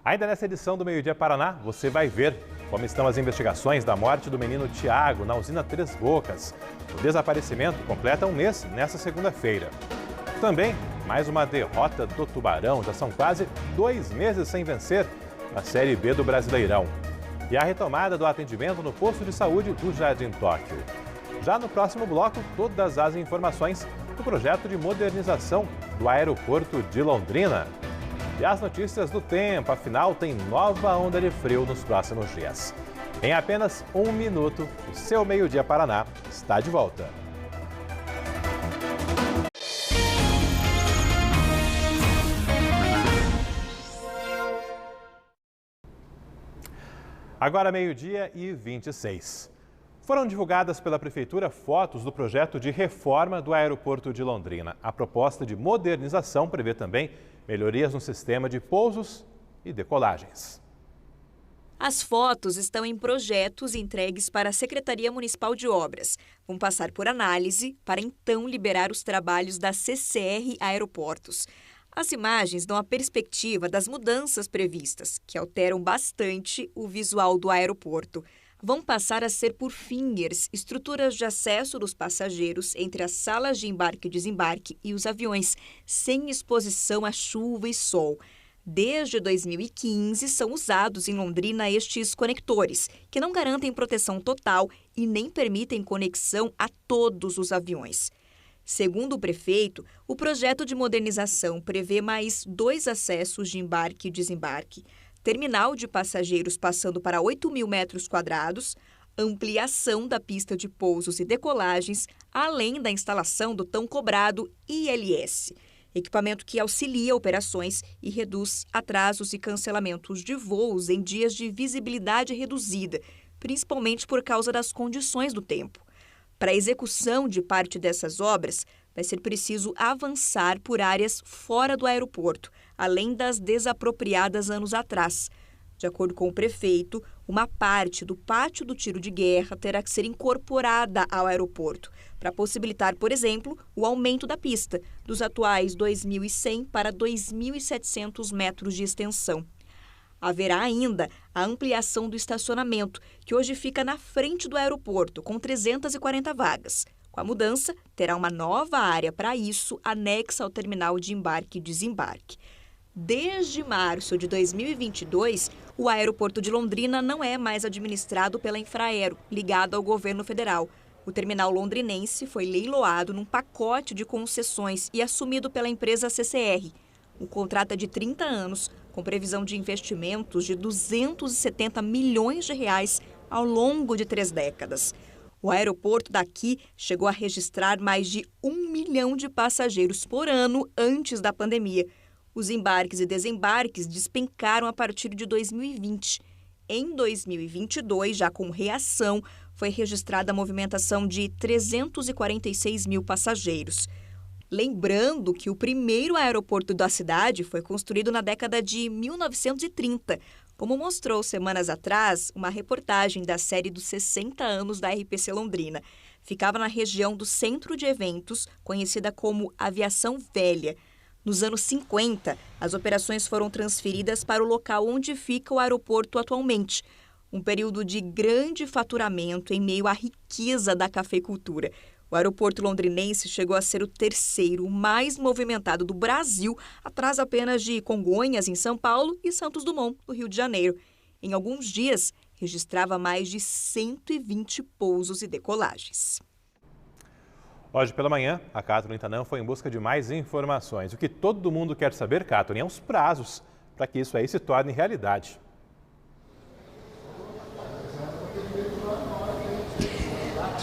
Ainda nessa edição do Meio Dia Paraná, você vai ver como estão as investigações da morte do menino Tiago na usina Três Bocas. O desaparecimento completa um mês nesta segunda-feira. Também, mais uma derrota do Tubarão. Já são quase 2 meses sem vencer na Série B do Brasileirão. E a retomada do atendimento no posto de saúde do Jardim Tóquio. Já no próximo bloco, todas as informações do projeto de modernização do aeroporto de Londrina. E as notícias do tempo, afinal, tem nova onda de frio nos próximos dias. Em apenas 1 minuto, o seu Meio Dia Paraná está de volta. Agora 12h26. Foram divulgadas pela Prefeitura fotos do projeto de reforma do aeroporto de Londrina. A proposta de modernização prevê também melhorias no sistema de pousos e decolagens. As fotos estão em projetos entregues para a Secretaria Municipal de Obras. Vão passar por análise para então liberar os trabalhos da CCR Aeroportos. As imagens dão a perspectiva das mudanças previstas, que alteram bastante o visual do aeroporto. Vão passar a ser por fingers, estruturas de acesso dos passageiros entre as salas de embarque e desembarque e os aviões, sem exposição à chuva e sol. Desde 2015, são usados em Londrina estes conectores, que não garantem proteção total e nem permitem conexão a todos os aviões. Segundo o prefeito, o projeto de modernização prevê mais 2 acessos de embarque e desembarque, terminal de passageiros passando para 8.000 metros quadrados, ampliação da pista de pousos e decolagens, além da instalação do tão cobrado ILS, equipamento que auxilia operações e reduz atrasos e cancelamentos de voos em dias de visibilidade reduzida, principalmente por causa das condições do tempo. Para a execução de parte dessas obras, vai ser preciso avançar por áreas fora do aeroporto, além das desapropriadas anos atrás. De acordo com o prefeito, uma parte do pátio do tiro de guerra terá que ser incorporada ao aeroporto, para possibilitar, por exemplo, o aumento da pista, dos atuais 2.100 para 2.700 metros de extensão. Haverá ainda a ampliação do estacionamento, que hoje fica na frente do aeroporto, com 340 vagas. Com a mudança, terá uma nova área para isso, anexa ao terminal de embarque e desembarque. Desde março de 2022, o aeroporto de Londrina não é mais administrado pela Infraero, ligado ao governo federal. O terminal londrinense foi leiloado num pacote de concessões e assumido pela empresa CCR. O contrato é de 30 anos, com previsão de investimentos de 270 milhões de reais ao longo de 3 décadas. O aeroporto daqui chegou a registrar mais de 1 milhão de passageiros por ano antes da pandemia. Os embarques e desembarques despencaram a partir de 2020. Em 2022, já com reação, foi registrada a movimentação de 346 mil passageiros. Lembrando que o primeiro aeroporto da cidade foi construído na década de 1930, como mostrou semanas atrás uma reportagem da série dos 60 anos da RPC Londrina. Ficava na região do centro de eventos, conhecida como Aviação Velha. Nos anos 50, as operações foram transferidas para o local onde fica o aeroporto atualmente. Um período de grande faturamento em meio à riqueza da cafeicultura. O aeroporto londrinense chegou a ser o terceiro mais movimentado do Brasil, atrás apenas de Congonhas, em São Paulo, e Santos Dumont, no Rio de Janeiro. Em alguns dias, registrava mais de 120 pousos e decolagens. Hoje pela manhã, a Catherine Tanã foi em busca de mais informações. O que todo mundo quer saber, Catherine, é os prazos para que isso aí se torne realidade.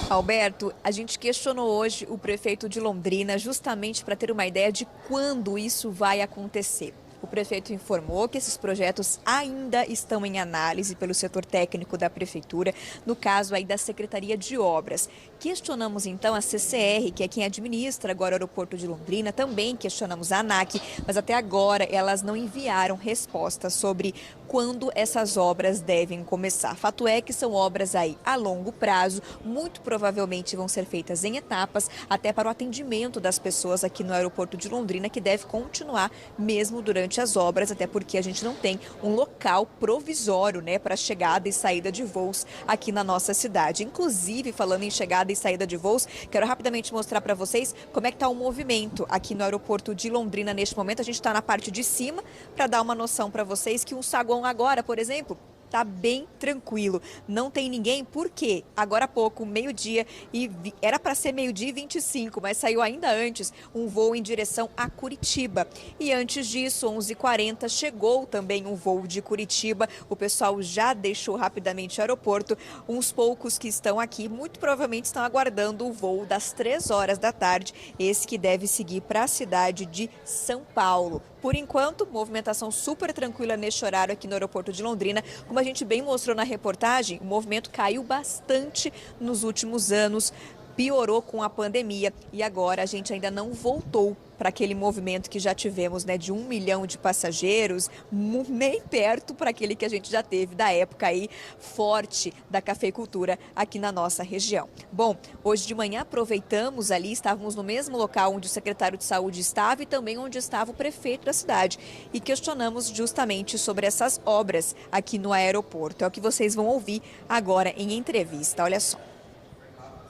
Alberto, a gente questionou hoje o prefeito de Londrina justamente para ter uma ideia de quando isso vai acontecer. O prefeito informou que esses projetos ainda estão em análise pelo setor técnico da prefeitura, no caso aí da Secretaria de Obras. Questionamos então a CCR, que é quem administra agora o aeroporto de Londrina, também questionamos a ANAC, mas até agora elas não enviaram resposta sobre quando essas obras devem começar. Fato é que são obras aí a longo prazo, muito provavelmente vão ser feitas em etapas, até para o atendimento das pessoas aqui no aeroporto de Londrina, que deve continuar mesmo durante as obras, até porque a gente não tem um local provisório, né, para chegada e saída de voos aqui na nossa cidade. Inclusive, falando em chegada e saída de voos, quero rapidamente mostrar para vocês como é que está o movimento aqui no aeroporto de Londrina neste momento. A gente está na parte de cima para dar uma noção para vocês que um saguão agora, por exemplo, tá bem tranquilo, não tem ninguém, porque agora há pouco, meio-dia, e era para ser meio-dia e 25, mas saiu ainda antes um voo em direção a Curitiba. E antes disso, 11h40, chegou também um voo de Curitiba, o pessoal já deixou rapidamente o aeroporto, uns poucos que estão aqui, muito provavelmente estão aguardando o voo das 3 horas da tarde, esse que deve seguir para a cidade de São Paulo. Por enquanto, movimentação super tranquila neste horário aqui no aeroporto de Londrina. Como a gente bem mostrou na reportagem, o movimento caiu bastante nos últimos anos, piorou com a pandemia e agora a gente ainda não voltou para aquele movimento que já tivemos, né, de 1 milhão de passageiros, nem perto para aquele que a gente já teve da época aí forte da cafeicultura aqui na nossa região. Bom, hoje de manhã aproveitamos ali, estávamos no mesmo local onde o secretário de saúde estava e também onde estava o prefeito da cidade e questionamos justamente sobre essas obras aqui no aeroporto. É o que vocês vão ouvir agora em entrevista, olha só.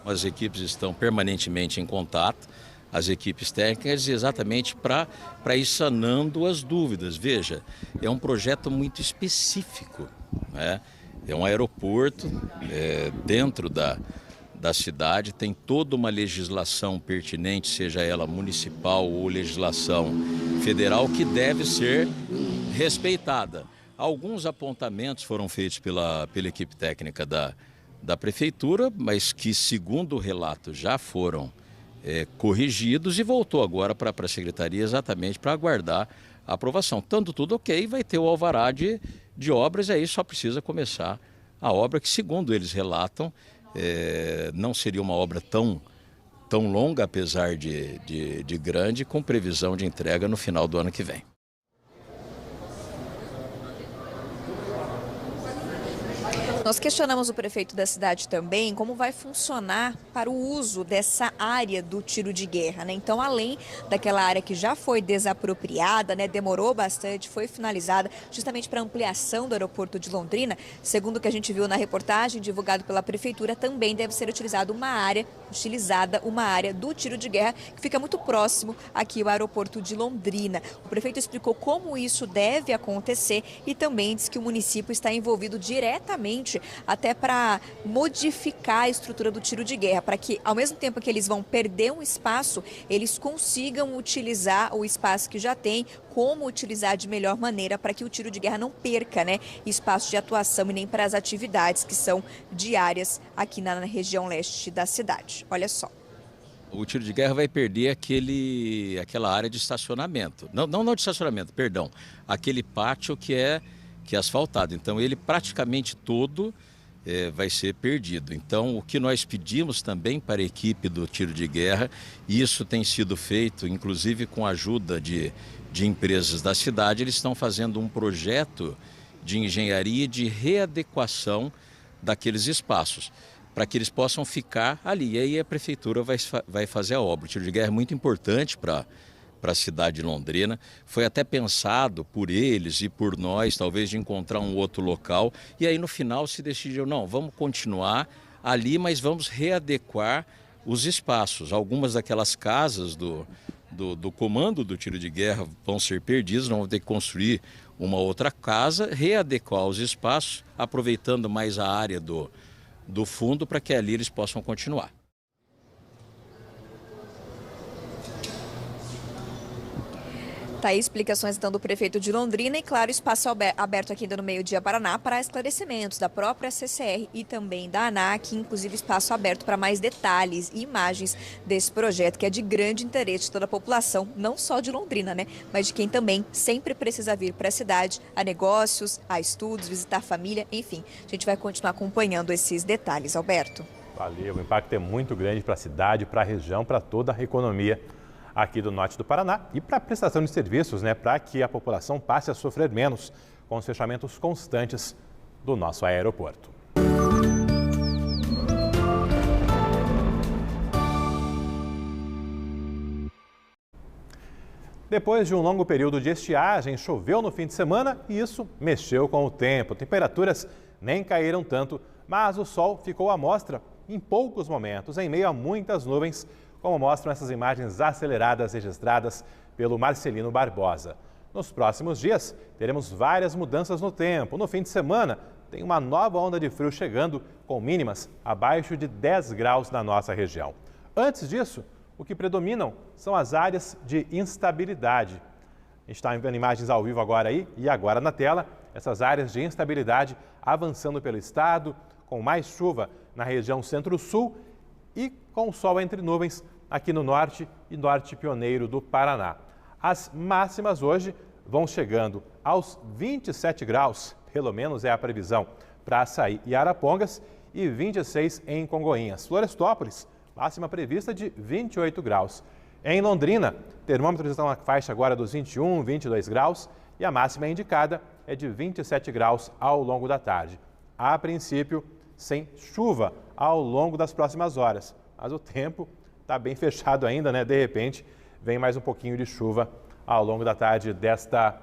As equipes estão permanentemente em contato, as equipes técnicas, exatamente para ir sanando as dúvidas. Veja, é um projeto muito específico, né? É um aeroporto dentro da cidade, tem toda uma legislação pertinente, seja ela municipal ou legislação federal, que deve ser respeitada. Alguns apontamentos foram feitos pela equipe técnica da prefeitura, mas que, segundo o relato, já foram corrigidos e voltou agora para a secretaria exatamente para aguardar a aprovação. Tanto tudo ok, vai ter o alvará de obras e aí só precisa começar a obra que, segundo eles relatam, não seria uma obra tão longa, apesar de grande, com previsão de entrega no final do ano que vem. Nós questionamos o prefeito da cidade também como vai funcionar para o uso dessa área do tiro de guerra, né? Então, além daquela área que já foi desapropriada, né, demorou bastante, foi finalizada justamente para ampliação do aeroporto de Londrina, segundo o que a gente viu na reportagem divulgada pela prefeitura, também deve ser utilizada uma área do tiro de guerra que fica muito próximo aqui ao aeroporto de Londrina. O prefeito explicou como isso deve acontecer e também disse que o município está envolvido diretamente até para modificar a estrutura do tiro de guerra, para que ao mesmo tempo que eles vão perder um espaço, eles consigam utilizar o espaço que já tem, como utilizar de melhor maneira para que o tiro de guerra não perca, né, espaço de atuação e nem para as atividades que são diárias aqui na região leste da cidade. Olha só. O tiro de guerra vai perder aquela área de estacionamento. Não de estacionamento, perdão. Aquele pátio que é asfaltado. Então, ele praticamente todo vai ser perdido. Então, o que nós pedimos também para a equipe do tiro de guerra, e isso tem sido feito, inclusive com a ajuda de empresas da cidade, eles estão fazendo um projeto de engenharia de readequação daqueles espaços, para que eles possam ficar ali. E aí a prefeitura vai fazer a obra. O tiro de guerra é muito importante para a cidade de Londrina. Foi até pensado por eles e por nós, talvez, de encontrar um outro local. E aí no final se decidiu, não, vamos continuar ali, mas vamos readequar os espaços. Algumas daquelas casas do comando do tiro de guerra vão ser perdidas, vão ter que construir uma outra casa, readequar os espaços, aproveitando mais a área do fundo para que ali eles possam continuar. Tá aí explicações então do prefeito de Londrina e, claro, espaço aberto aqui no Meio-Dia Paraná para esclarecimentos da própria CCR e também da ANAC, inclusive espaço aberto para mais detalhes e imagens desse projeto que é de grande interesse de toda a população, não só de Londrina, né, mas de quem também sempre precisa vir para a cidade, a negócios, a estudos, visitar a família, enfim. A gente vai continuar acompanhando esses detalhes, Alberto. Valeu, o impacto é muito grande para a cidade, para a região, para toda a economia aqui do norte do Paraná e para a prestação de serviços, né, para que a população passe a sofrer menos com os fechamentos constantes do nosso aeroporto. Depois de um longo período de estiagem, choveu no fim de semana e isso mexeu com o tempo. Temperaturas nem caíram tanto, mas o sol ficou à mostra em poucos momentos, em meio a muitas nuvens, como mostram essas imagens aceleradas registradas pelo Marcelino Barbosa. Nos próximos dias, teremos várias mudanças no tempo. No fim de semana, tem uma nova onda de frio chegando, com mínimas abaixo de 10 graus na nossa região. Antes disso, o que predominam são as áreas de instabilidade. A gente está vendo imagens ao vivo agora aí e agora na tela, essas áreas de instabilidade avançando pelo estado, com mais chuva na região centro-sul e com sol entre nuvens aqui no norte e norte pioneiro do Paraná. As máximas hoje vão chegando aos 27 graus, pelo menos é a previsão para Açaí e Arapongas, e 26 em Congonhas. Florestópolis, máxima prevista de 28 graus. Em Londrina, termômetros estão na faixa agora dos 21, 22 graus e a máxima indicada é de 27 graus ao longo da tarde. A princípio, sem chuva ao longo das próximas horas, mas o tempo está bem fechado ainda, né? De repente, vem mais um pouquinho de chuva ao longo da tarde desta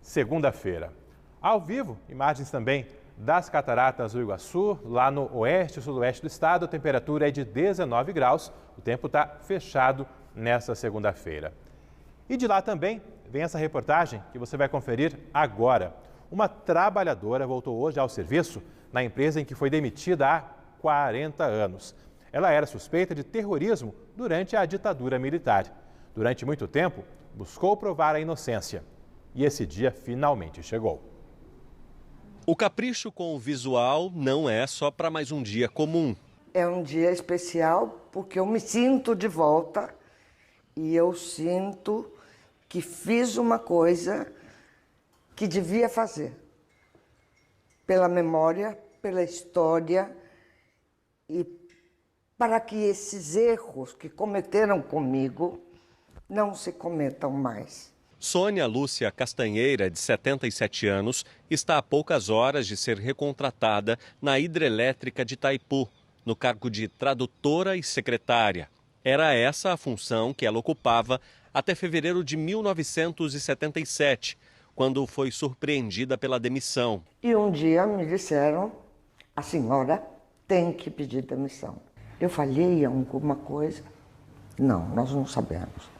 segunda-feira. Ao vivo, imagens também das Cataratas do Iguaçu, lá no oeste e sudoeste do estado, a temperatura é de 19 graus, o tempo está fechado nesta segunda-feira. E de lá também vem essa reportagem que você vai conferir agora. Uma trabalhadora voltou hoje ao serviço na empresa em que foi demitida há 40 anos. Ela era suspeita de terrorismo durante a ditadura militar. Durante muito tempo, buscou provar a inocência. E esse dia finalmente chegou. O capricho com o visual não é só para mais um dia comum. É um dia especial porque eu me sinto de volta e eu sinto que fiz uma coisa que devia fazer. Pela memória, pela história e para que esses erros que cometeram comigo não se cometam mais. Sônia Lúcia Castanheira, de 77 anos, está a poucas horas de ser recontratada na hidrelétrica de Itaipu, no cargo de tradutora e secretária. Era essa a função que ela ocupava até fevereiro de 1977, quando foi surpreendida pela demissão. E um dia me disseram, a senhora tem que pedir demissão. Eu falhei em alguma coisa? Não, nós não sabemos.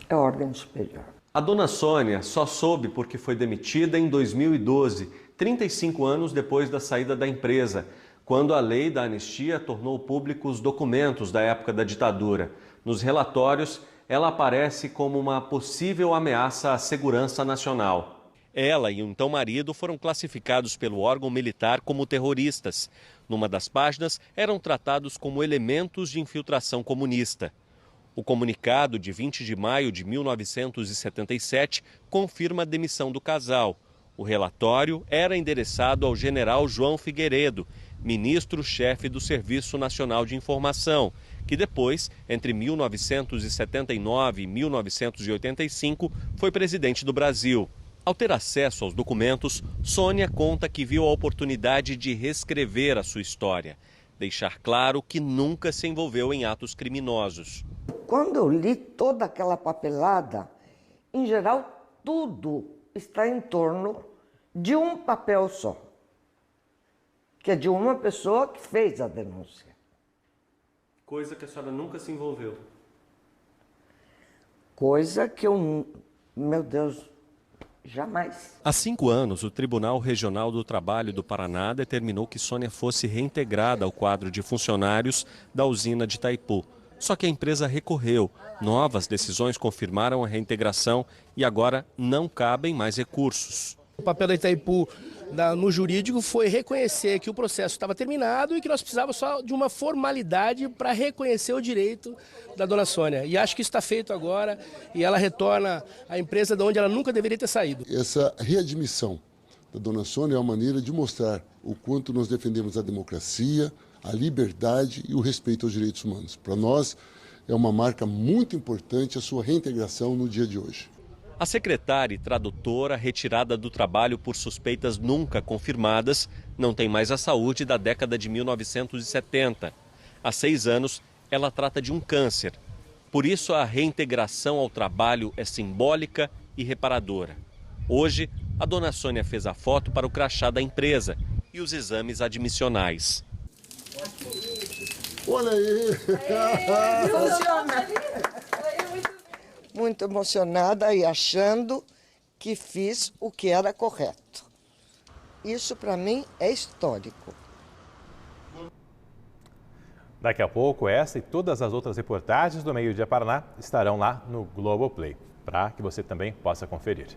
É ordem superior. A dona Sônia só soube porque foi demitida em 2012, 35 anos depois da saída da empresa, quando a lei da anistia tornou públicos os documentos da época da ditadura. Nos relatórios, ela aparece como uma possível ameaça à segurança nacional. Ela e o então marido foram classificados pelo órgão militar como terroristas. Numa das páginas, eram tratados como elementos de infiltração comunista. O comunicado de 20 de maio de 1977 confirma a demissão do casal. O relatório era endereçado ao general João Figueiredo, ministro-chefe do Serviço Nacional de Informação, que depois, entre 1979 e 1985, foi presidente do Brasil. Ao ter acesso aos documentos, Sônia conta que viu a oportunidade de reescrever a sua história, deixar claro que nunca se envolveu em atos criminosos. Quando eu li toda aquela papelada, em geral, tudo está em torno de um papel só, que é de uma pessoa que fez a denúncia. Coisa que a senhora nunca se envolveu. Coisa que eu, meu Deus, jamais. Há 5 anos, o Tribunal Regional do Trabalho do Paraná determinou que Sônia fosse reintegrada ao quadro de funcionários da usina de Itaipu. Só que a empresa recorreu. Novas decisões confirmaram a reintegração e agora não cabem mais recursos. O papel da Itaipu no jurídico foi reconhecer que o processo estava terminado e que nós precisávamos só de uma formalidade para reconhecer o direito da dona Sônia. E acho que isso está feito agora e ela retorna à empresa de onde ela nunca deveria ter saído. Essa readmissão da dona Sônia é uma maneira de mostrar o quanto nós defendemos a democracia, a liberdade e o respeito aos direitos humanos. Para nós é uma marca muito importante a sua reintegração no dia de hoje. A secretária e tradutora, retirada do trabalho por suspeitas nunca confirmadas, não tem mais a saúde da década de 1970. Há 6 anos, ela trata de um câncer. Por isso, a reintegração ao trabalho é simbólica e reparadora. Hoje, a dona Sônia fez a foto para o crachá da empresa e os exames admissionais. Olha aí! Muito emocionada e achando que fiz o que era correto. Isso para mim é histórico. Daqui a pouco, essa e todas as outras reportagens do Meio Dia Paraná estarão lá no Globoplay, para que você também possa conferir.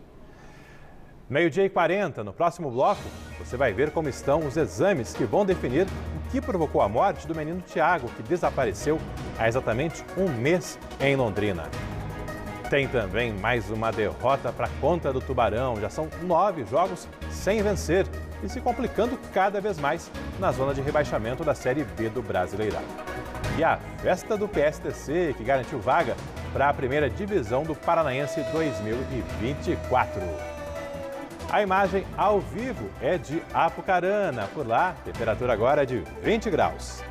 12h40, no próximo bloco, você vai ver como estão os exames que vão definir o que provocou a morte do menino Tiago, que desapareceu há exatamente um mês em Londrina. Tem também mais uma derrota para a conta do Tubarão. Já são 9 jogos sem vencer e se complicando cada vez mais na zona de rebaixamento da Série B do Brasileirão. E a festa do PSTC, que garantiu vaga para a primeira divisão do Paranaense 2024. A imagem ao vivo é de Apucarana. Por lá, a temperatura agora é de 20 graus.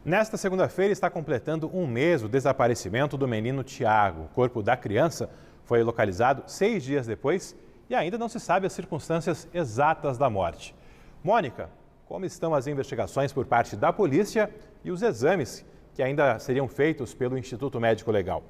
Nesta segunda-feira está completando um mês o desaparecimento do menino Tiago. O corpo da criança foi localizado 6 dias depois e ainda não se sabe as circunstâncias exatas da morte. Mônica, como estão as investigações por parte da polícia e os exames que ainda seriam feitos pelo Instituto Médico Legal?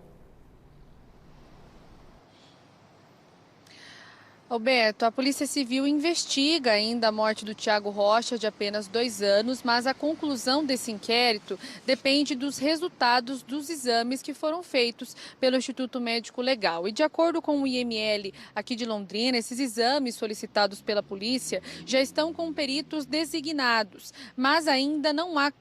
Roberto, a Polícia Civil investiga ainda a morte do Tiago Rocha, de apenas 2 anos, mas a conclusão desse inquérito depende dos resultados dos exames que foram feitos pelo Instituto Médico Legal. E de acordo com o IML aqui de Londrina, esses exames solicitados pela polícia já estão com peritos designados, mas ainda não há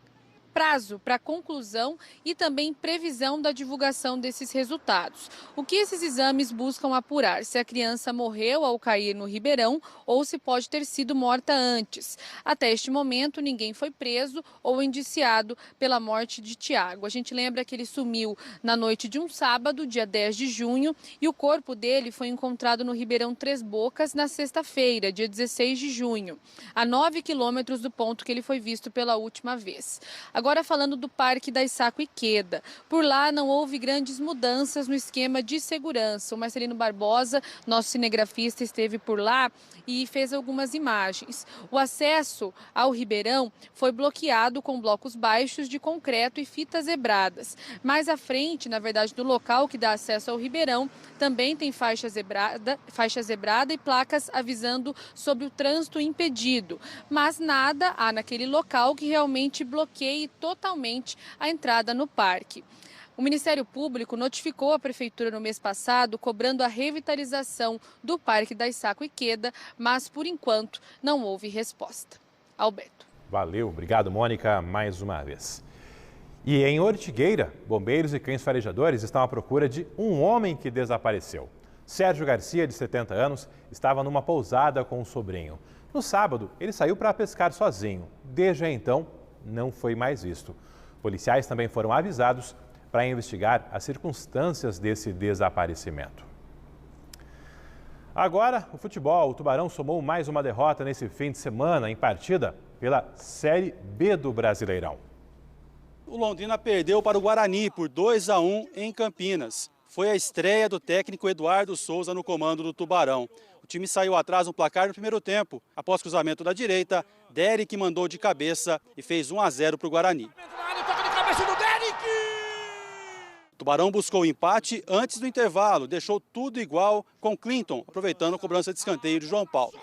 prazo para conclusão e também previsão da divulgação desses resultados. O que esses exames buscam apurar? Se a criança morreu ao cair no Ribeirão ou se pode ter sido morta antes. Até este momento, ninguém foi preso ou indiciado pela morte de Tiago. A gente lembra que ele sumiu na noite de um sábado, dia 10 de junho, e o corpo dele foi encontrado no Ribeirão Três Bocas na sexta-feira, dia 16 de junho, a 9 quilômetros do ponto que ele foi visto pela última vez. Agora falando do Parque da Issaco Ikeda. Por lá não houve grandes mudanças no esquema de segurança. O Marcelino Barbosa, nosso cinegrafista, esteve por lá e fez algumas imagens. O acesso ao Ribeirão foi bloqueado com blocos baixos de concreto e fitas zebradas. Mais à frente, na verdade, no local que dá acesso ao Ribeirão, também tem faixa zebrada e placas avisando sobre o trânsito impedido. Mas nada há naquele local que realmente bloqueie totalmente a entrada no parque. O Ministério Público notificou a Prefeitura no mês passado, cobrando a revitalização do Parque da Issaco Ikeda, mas, por enquanto, não houve resposta. Alberto. Valeu, obrigado, Mônica, mais uma vez. E em Ortigueira, bombeiros e cães farejadores estão à procura de um homem que desapareceu. Sérgio Garcia, de 70 anos, estava numa pousada com um sobrinho. No sábado, ele saiu para pescar sozinho. Desde então, não foi mais visto. Policiais também foram avisados para investigar as circunstâncias desse desaparecimento. Agora, o futebol. O Tubarão somou mais uma derrota nesse fim de semana em partida pela Série B do Brasileirão. O Londrina perdeu para o Guarani por 2-1 em Campinas. Foi a estreia do técnico Eduardo Souza no comando do Tubarão. O time saiu atrás no placar no primeiro tempo. Após cruzamento da direita, Derek mandou de cabeça e fez 1-0 para o Guarani. O Tubarão buscou o empate antes do intervalo, deixou tudo igual com Clinton, aproveitando a cobrança de escanteio de João Paulo.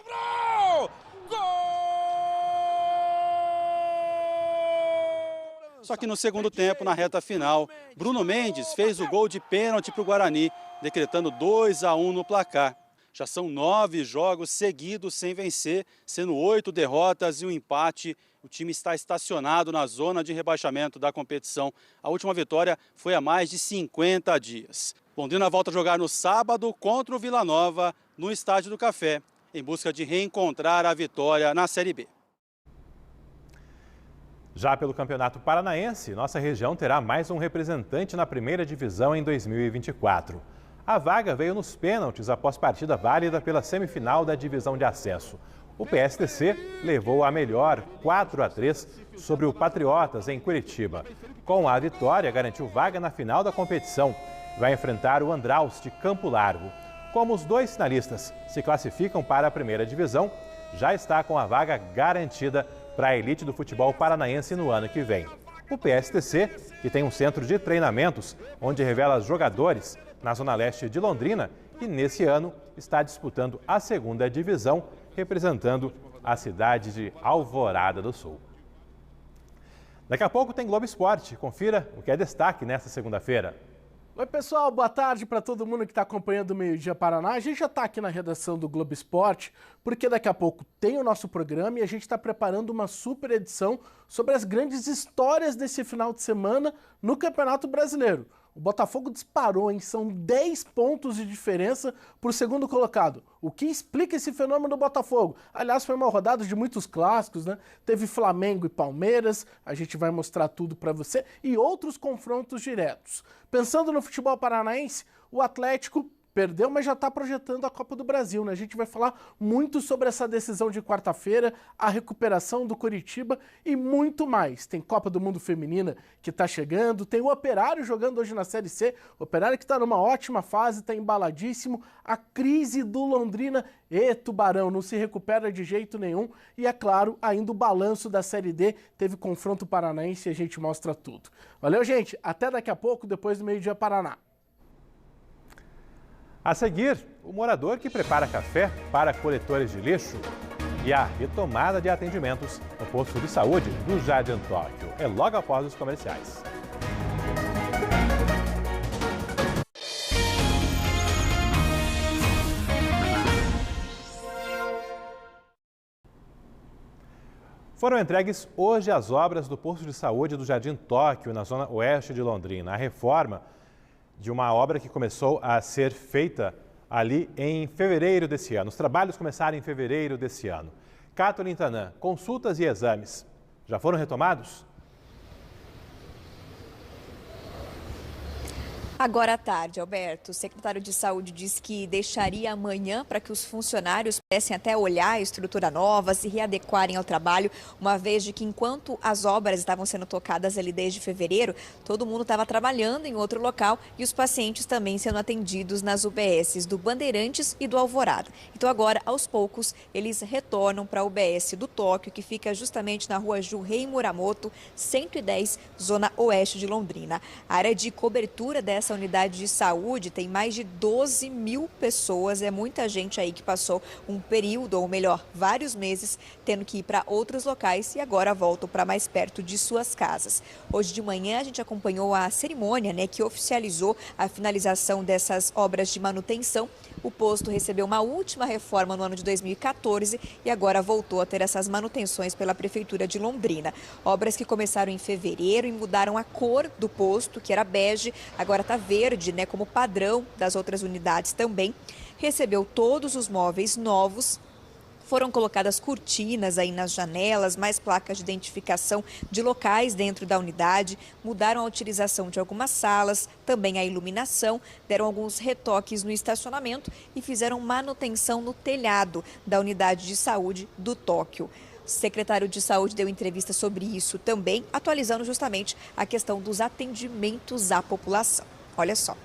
Só que no segundo tempo, na reta final, Bruno Mendes fez o gol de pênalti para o Guarani, decretando 2-1 no placar. Já são 9 jogos seguidos sem vencer, sendo 8 derrotas e um empate. O time está estacionado na zona de rebaixamento da competição. A última vitória foi há mais de 50 dias. Londrina volta a jogar no sábado contra o Vila Nova, no Estádio do Café, em busca de reencontrar a vitória na Série B. Já pelo Campeonato Paranaense, nossa região terá mais um representante na primeira divisão em 2024. A vaga veio nos pênaltis após partida válida pela semifinal da divisão de acesso. O PSTC levou a melhor 4-3 sobre o Patriotas em Curitiba. Com a vitória, garantiu vaga na final da competição. Vai enfrentar o Andraus de Campo Largo. Como os dois finalistas se classificam para a primeira divisão, já está com a vaga garantida para a elite do futebol paranaense no ano que vem. O PSTC, que tem um centro de treinamentos onde revela jogadores na Zona Leste de Londrina e nesse ano está disputando a segunda divisão, representando a cidade de Alvorada do Sul. Daqui a pouco tem Globo Esporte. Confira o que é destaque nesta segunda-feira. Oi, pessoal, boa tarde para todo mundo que está acompanhando o Meio Dia Paraná. A gente já está aqui na redação do Globo Esporte, porque daqui a pouco tem o nosso programa e a gente está preparando uma super edição sobre as grandes histórias desse final de semana no Campeonato Brasileiro. O Botafogo disparou, hein? São 10 pontos de diferença por segundo colocado. O que explica esse fenômeno do Botafogo? Aliás, foi uma rodada de muitos clássicos, né? Teve Flamengo e Palmeiras, a gente vai mostrar tudo para você, e outros confrontos diretos. Pensando no futebol paranaense, o Atlético perdeu, mas já está projetando a Copa do Brasil, né? A gente vai falar muito sobre essa decisão de quarta-feira, a recuperação do Coritiba e muito mais. Tem Copa do Mundo Feminina que está chegando, tem o Operário jogando hoje na Série C, o Operário que está numa ótima fase, está embaladíssimo, a crise do Londrina e Tubarão não se recupera de jeito nenhum e, é claro, ainda o balanço da Série D, teve confronto paranaense e a gente mostra tudo. Valeu, gente, até daqui a pouco, depois do Meio Dia Paraná. A seguir, o morador que prepara café para coletores de lixo e a retomada de atendimentos no posto de saúde do Jardim Tóquio. É logo após os comerciais. Foram entregues hoje as obras do posto de saúde do Jardim Tóquio, na zona oeste de Londrina. A reforma de uma obra que começou a ser feita ali em fevereiro desse ano. Os trabalhos começaram em fevereiro desse ano. Catherine Tanan, consultas e exames já foram retomados? Agora à tarde, Alberto, o secretário de Saúde disse que deixaria amanhã para que os funcionários pudessem até olhar a estrutura nova, se readequarem ao trabalho, uma vez de que enquanto as obras estavam sendo tocadas ali desde fevereiro, todo mundo estava trabalhando em outro local e os pacientes também sendo atendidos nas UBSs do Bandeirantes e do Alvorada. Então agora, aos poucos, eles retornam para a UBS do Tóquio, que fica justamente na rua Juhei Muramoto, 110, zona oeste de Londrina. A área de cobertura dessa unidade de saúde tem mais de 12 mil pessoas, é muita gente aí que passou um período, ou melhor, vários meses, tendo que ir para outros locais e agora voltam para mais perto de suas casas. Hoje de manhã a gente acompanhou a cerimônia, que oficializou a finalização dessas obras de manutenção. O posto recebeu uma última reforma no ano de 2014 e agora voltou a ter essas manutenções pela Prefeitura de Londrina. Obras que começaram em fevereiro e mudaram a cor do posto, que era bege, agora está verde, como padrão das outras unidades também. Recebeu todos os móveis novos. Foram colocadas cortinas aí nas janelas, mais placas de identificação de locais dentro da unidade, mudaram a utilização de algumas salas, também a iluminação, deram alguns retoques no estacionamento e fizeram manutenção no telhado da unidade de saúde do Tóquio. O secretário de Saúde deu entrevista sobre isso também, atualizando justamente a questão dos atendimentos à população. Olha só.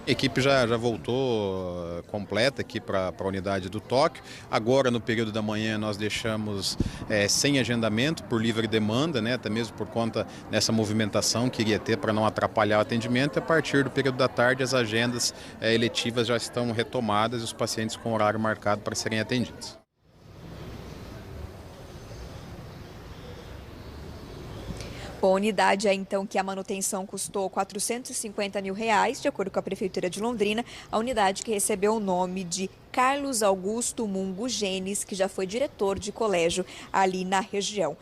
A equipe já voltou completa aqui para a unidade do Tóquio. Agora, no período da manhã, nós deixamos sem agendamento, por livre demanda, até mesmo por conta dessa movimentação que iria ter para não atrapalhar o atendimento. A partir do período da tarde, as agendas eletivas já estão retomadas e os pacientes com horário marcado para serem atendidos. Bom, a unidade então que a manutenção custou R$450 mil, de acordo com a Prefeitura de Londrina, a unidade que recebeu o nome de Carlos Augusto Mungo Genes, que já foi diretor de colégio ali na região.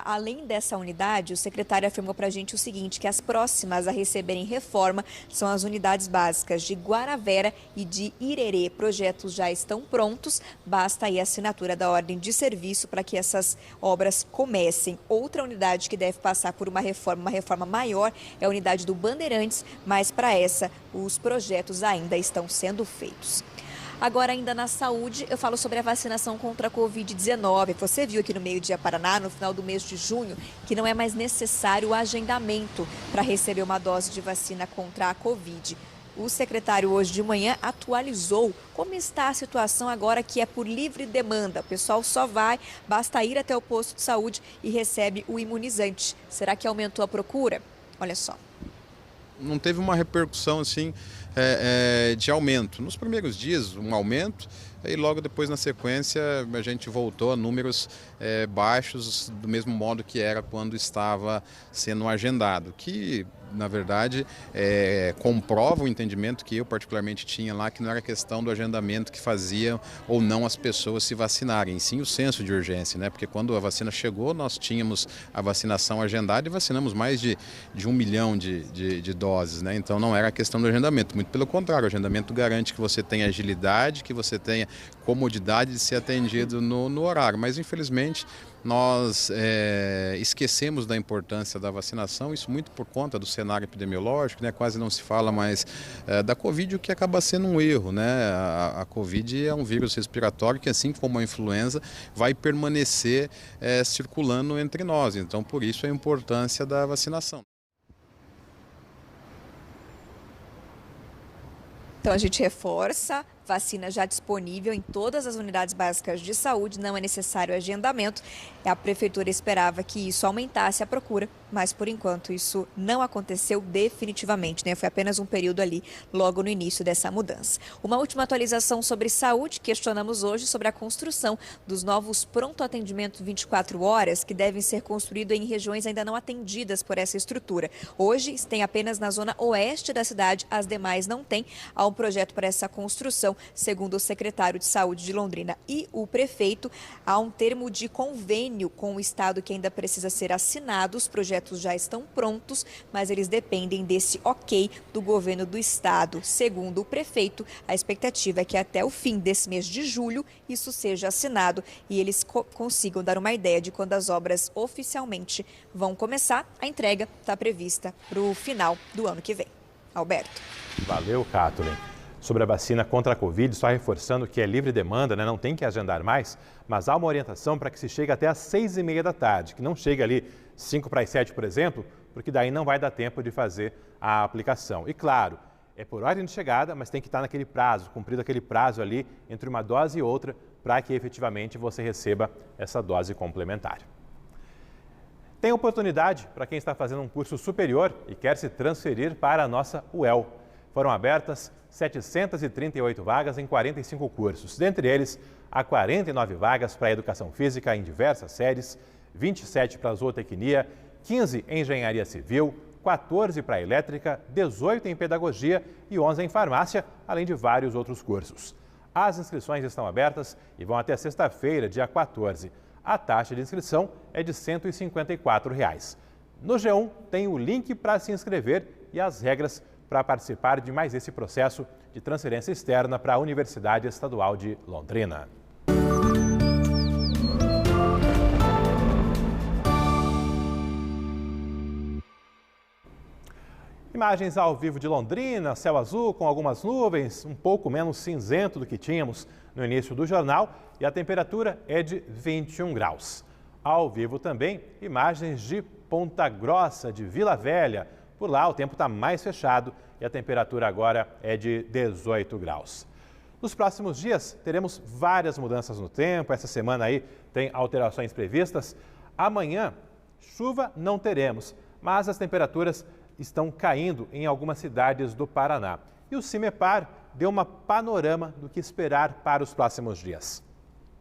Além dessa unidade, o secretário afirmou para a gente o seguinte, que as próximas a receberem reforma são as unidades básicas de Guaravera e de Irerê. Projetos já estão prontos, basta aí a assinatura da ordem de serviço para que essas obras comecem. Outra unidade que deve passar por uma reforma maior, é a unidade do Bandeirantes, mas para essa os projetos ainda estão sendo feitos. Agora, ainda na saúde, eu falo sobre a vacinação contra a Covid-19. Você viu aqui no Meio Dia Paraná, no final do mês de junho, que não é mais necessário o agendamento para receber uma dose de vacina contra a Covid. O secretário hoje de manhã atualizou como está a situação agora que é por livre demanda. O pessoal só basta ir até o posto de saúde e recebe o imunizante. Será que aumentou a procura? Olha só. Não teve uma repercussão assim de aumento. Nos primeiros dias, um aumento, e logo depois, na sequência, a gente voltou a números baixos, do mesmo modo que era quando estava sendo agendado, que, na verdade, comprova o entendimento que eu particularmente tinha lá, que não era questão do agendamento que fazia ou não as pessoas se vacinarem, sim o senso de urgência, porque quando a vacina chegou, nós tínhamos a vacinação agendada e vacinamos mais de 1 milhão de doses, então não era a questão do agendamento, muito pelo contrário, o agendamento garante que você tenha agilidade, que você tenha comodidade de ser atendido no horário, mas infelizmente nós esquecemos da importância da vacinação, isso muito por conta do cenário epidemiológico, quase não se fala mais da Covid, o que acaba sendo um erro. A Covid é um vírus respiratório que, assim como a influenza, vai permanecer circulando entre nós, então por isso a importância da vacinação. Então a gente reforça, vacina já disponível em todas as unidades básicas de saúde, não é necessário agendamento. A Prefeitura esperava que isso aumentasse a procura, mas por enquanto isso não aconteceu definitivamente, Foi apenas um período ali, logo no início dessa mudança. Uma última atualização sobre saúde, questionamos hoje sobre a construção dos novos pronto atendimento 24 horas, que devem ser construídos em regiões ainda não atendidas por essa estrutura. Hoje tem apenas na zona oeste da cidade, as demais não têm. Há um projeto para essa construção aplicação. Segundo o secretário de Saúde de Londrina e o prefeito, há um termo de convênio com o estado que ainda precisa ser assinado. Os projetos já estão prontos, mas eles dependem desse ok do governo do estado. Segundo o prefeito, a expectativa é que até o fim desse mês de julho isso seja assinado e eles consigam dar uma ideia de quando as obras oficialmente vão começar. A entrega está prevista para o final do ano que vem. Alberto. Valeu, Kathleen. Sobre a vacina contra a Covid, só reforçando que é livre demanda, né? Não tem que agendar mais, mas há uma orientação para que se chegue até às 6h30 da tarde, que não chegue ali 5 para as 7, por exemplo, porque daí não vai dar tempo de fazer a aplicação. E claro, é por ordem de chegada, mas tem que estar naquele prazo, cumprido aquele prazo ali entre uma dose e outra, para que efetivamente você receba essa dose complementar. Tem oportunidade para quem está fazendo um curso superior e quer se transferir para a nossa UEL. Foram abertas 738 vagas em 45 cursos. Dentre eles, há 49 vagas para a Educação Física em diversas séries, 27 para a Zootecnia, 15 em Engenharia Civil, 14 para a Elétrica, 18 em Pedagogia e 11 em Farmácia, além de vários outros cursos. As inscrições estão abertas e vão até sexta-feira, dia 14. A taxa de inscrição é de R$ 154. No G1 tem o link para se inscrever e as regras para participar de mais esse processo de transferência externa para a Universidade Estadual de Londrina. Imagens ao vivo de Londrina, céu azul com algumas nuvens, um pouco menos cinzento do que tínhamos no início do jornal e a temperatura é de 21 graus. Ao vivo também, imagens de Ponta Grossa, de Vila Velha. Por lá o tempo está mais fechado e a temperatura agora é de 18 graus. Nos próximos dias teremos várias mudanças no tempo, essa semana aí tem alterações previstas. Amanhã, chuva não teremos, mas as temperaturas estão caindo em algumas cidades do Paraná. E o CIMEPAR deu uma panorama do que esperar para os próximos dias.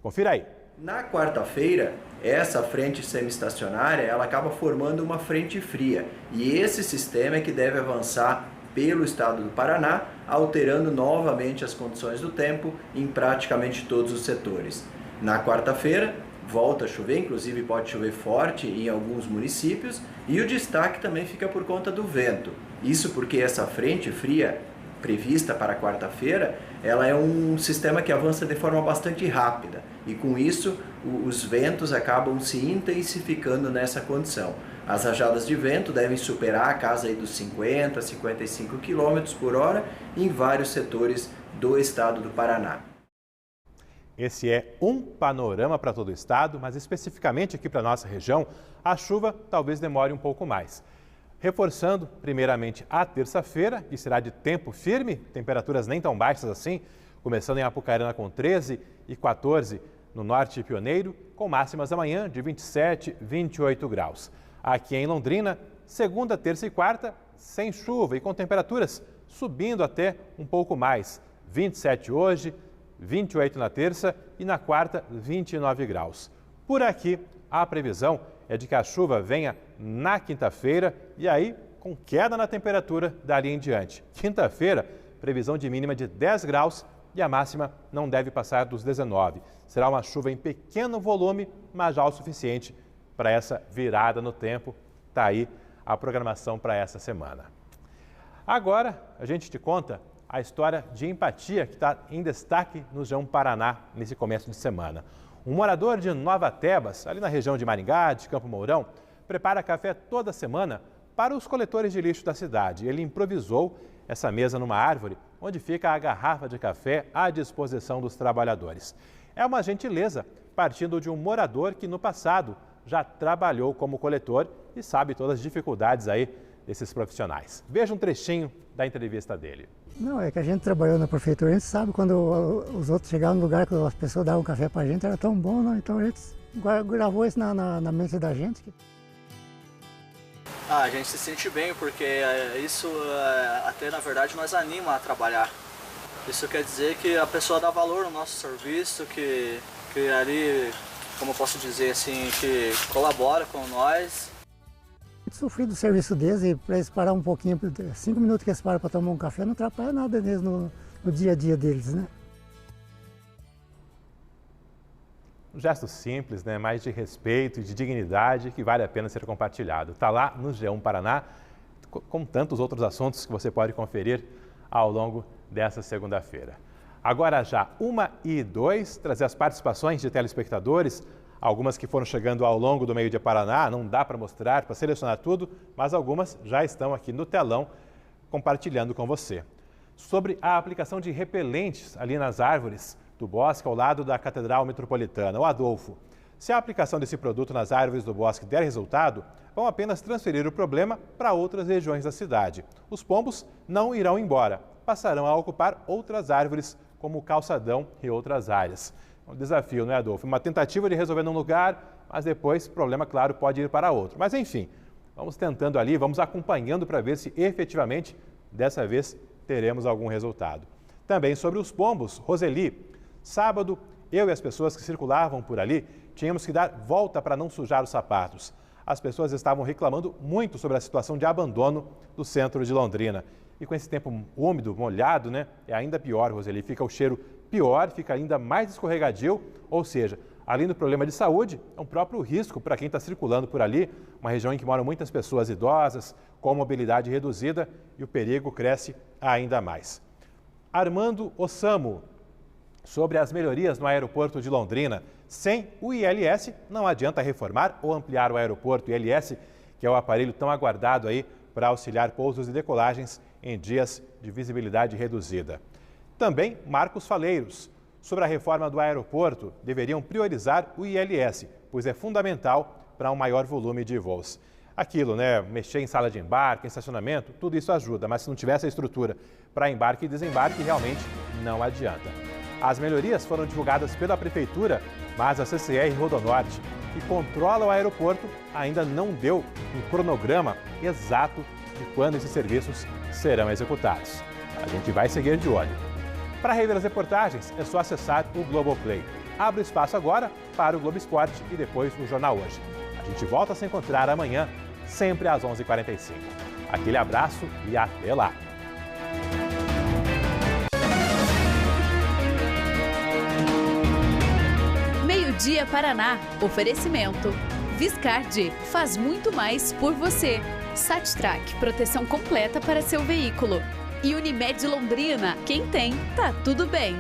Confira aí. Na quarta-feira, essa frente semi-estacionária ela acaba formando uma frente fria. E esse sistema é que deve avançar pelo estado do Paraná, alterando novamente as condições do tempo em praticamente todos os setores. Na quarta-feira, volta a chover, inclusive pode chover forte em alguns municípios, e o destaque também fica por conta do vento. Isso porque essa frente fria prevista para quarta-feira, ela é um sistema que avança de forma bastante rápida, e com isso os ventos acabam se intensificando nessa condição. As rajadas de vento devem superar a casa aí dos 50 a 55 km por hora em vários setores do estado do Paraná. Esse é um panorama para todo o estado, mas especificamente aqui para a nossa região, a chuva talvez demore um pouco mais. Reforçando, primeiramente, a terça-feira, que será de tempo firme, temperaturas nem tão baixas assim, começando em Apucarana com 13 e 14 no norte Pioneiro, com máximas amanhã de 27, 28 graus. Aqui em Londrina, segunda, terça e quarta, sem chuva e com temperaturas subindo até um pouco mais. 27 hoje, 28 na terça e na quarta, 29 graus. Por aqui, a previsão é de que a chuva venha na quinta-feira e aí com queda na temperatura dali em diante. Quinta-feira, previsão de mínima de 10 graus e a máxima não deve passar dos 19. Será uma chuva em pequeno volume, mas já o suficiente para essa virada no tempo. Está aí a programação para essa semana. Agora, a gente te conta a história de empatia que está em destaque no G1 Paraná nesse começo de semana. Um morador de Nova Tebas, ali na região de Maringá, de Campo Mourão, prepara café toda semana para os coletores de lixo da cidade. Ele improvisou essa mesa numa árvore, onde fica a garrafa de café à disposição dos trabalhadores. É uma gentileza partindo de um morador que no passado já trabalhou como coletor e sabe todas as dificuldades aí desses profissionais. Veja um trechinho da entrevista dele. Não, é que a gente trabalhou na prefeitura, a gente sabe quando os outros chegavam no lugar que as pessoas davam café pra gente, era tão bom, não? Então a gente gravou isso na mente da gente. A gente se sente bem porque isso até na verdade nos anima a trabalhar. Isso quer dizer que a pessoa dá valor no nosso serviço, que ali, como eu posso dizer assim, que colabora com nós. Sofri do serviço deles e para eles parar um pouquinho, 5 minutos que eles param para tomar um café, não atrapalha nada deles no dia a dia deles, né? Um gesto simples, né? Mais de respeito e de dignidade que vale a pena ser compartilhado. Está lá no G1 Paraná, com tantos outros assuntos que você pode conferir ao longo dessa segunda-feira. Agora já 1h02, trazer as participações de telespectadores, algumas que foram chegando ao longo do meio-dia Paraná, não dá para mostrar, para selecionar tudo, mas algumas já estão aqui no telão compartilhando com você. Sobre a aplicação de repelentes ali nas árvores do bosque ao lado da Catedral Metropolitana. O Adolfo, se a aplicação desse produto nas árvores do bosque der resultado, vão apenas transferir o problema para outras regiões da cidade. Os pombos não irão embora, passarão a ocupar outras árvores, como o calçadão e outras áreas. Um desafio, não é, Adolfo? Uma tentativa de resolver num lugar, mas depois o problema, claro, pode ir para outro. Mas enfim, vamos tentando ali, vamos acompanhando para ver se efetivamente, dessa vez, teremos algum resultado. Também sobre os pombos, Roseli, sábado, eu e as pessoas que circulavam por ali tínhamos que dar volta para não sujar os sapatos. As pessoas estavam reclamando muito sobre a situação de abandono do centro de Londrina. E com esse tempo úmido, molhado, né, é ainda pior, Roseli. Fica o cheiro pior, fica ainda mais escorregadio, ou seja, além do problema de saúde, é um próprio risco para quem está circulando por ali, uma região em que moram muitas pessoas idosas, com mobilidade reduzida, e o perigo cresce ainda mais. Armando Ossamo, sobre as melhorias no aeroporto de Londrina. Sem o ILS, não adianta reformar ou ampliar o aeroporto. O ILS, que é o aparelho tão aguardado aí para auxiliar pousos e decolagens em dias de visibilidade reduzida. Também Marcos Faleiros. Sobre a reforma do aeroporto, deveriam priorizar o ILS, pois é fundamental para um maior volume de voos. Aquilo, né? Mexer em sala de embarque, em estacionamento, tudo isso ajuda, mas se não tiver essa estrutura para embarque e desembarque, realmente não adianta. As melhorias foram divulgadas pela Prefeitura, mas a CCR Rodonorte, que controla o aeroporto, ainda não deu um cronograma exato de quando esses serviços serão executados. A gente vai seguir de olho. Para rever as reportagens, é só acessar o Globoplay. Abre o espaço agora para o Globo Esporte e depois o Jornal Hoje. A gente volta a se encontrar amanhã, sempre às 11h45. Aquele abraço e até lá! Meio-dia Paraná. Oferecimento. Viscard. Faz muito mais por você. Sattrac. Proteção completa para seu veículo. E Unimed Londrina. Quem tem, tá tudo bem.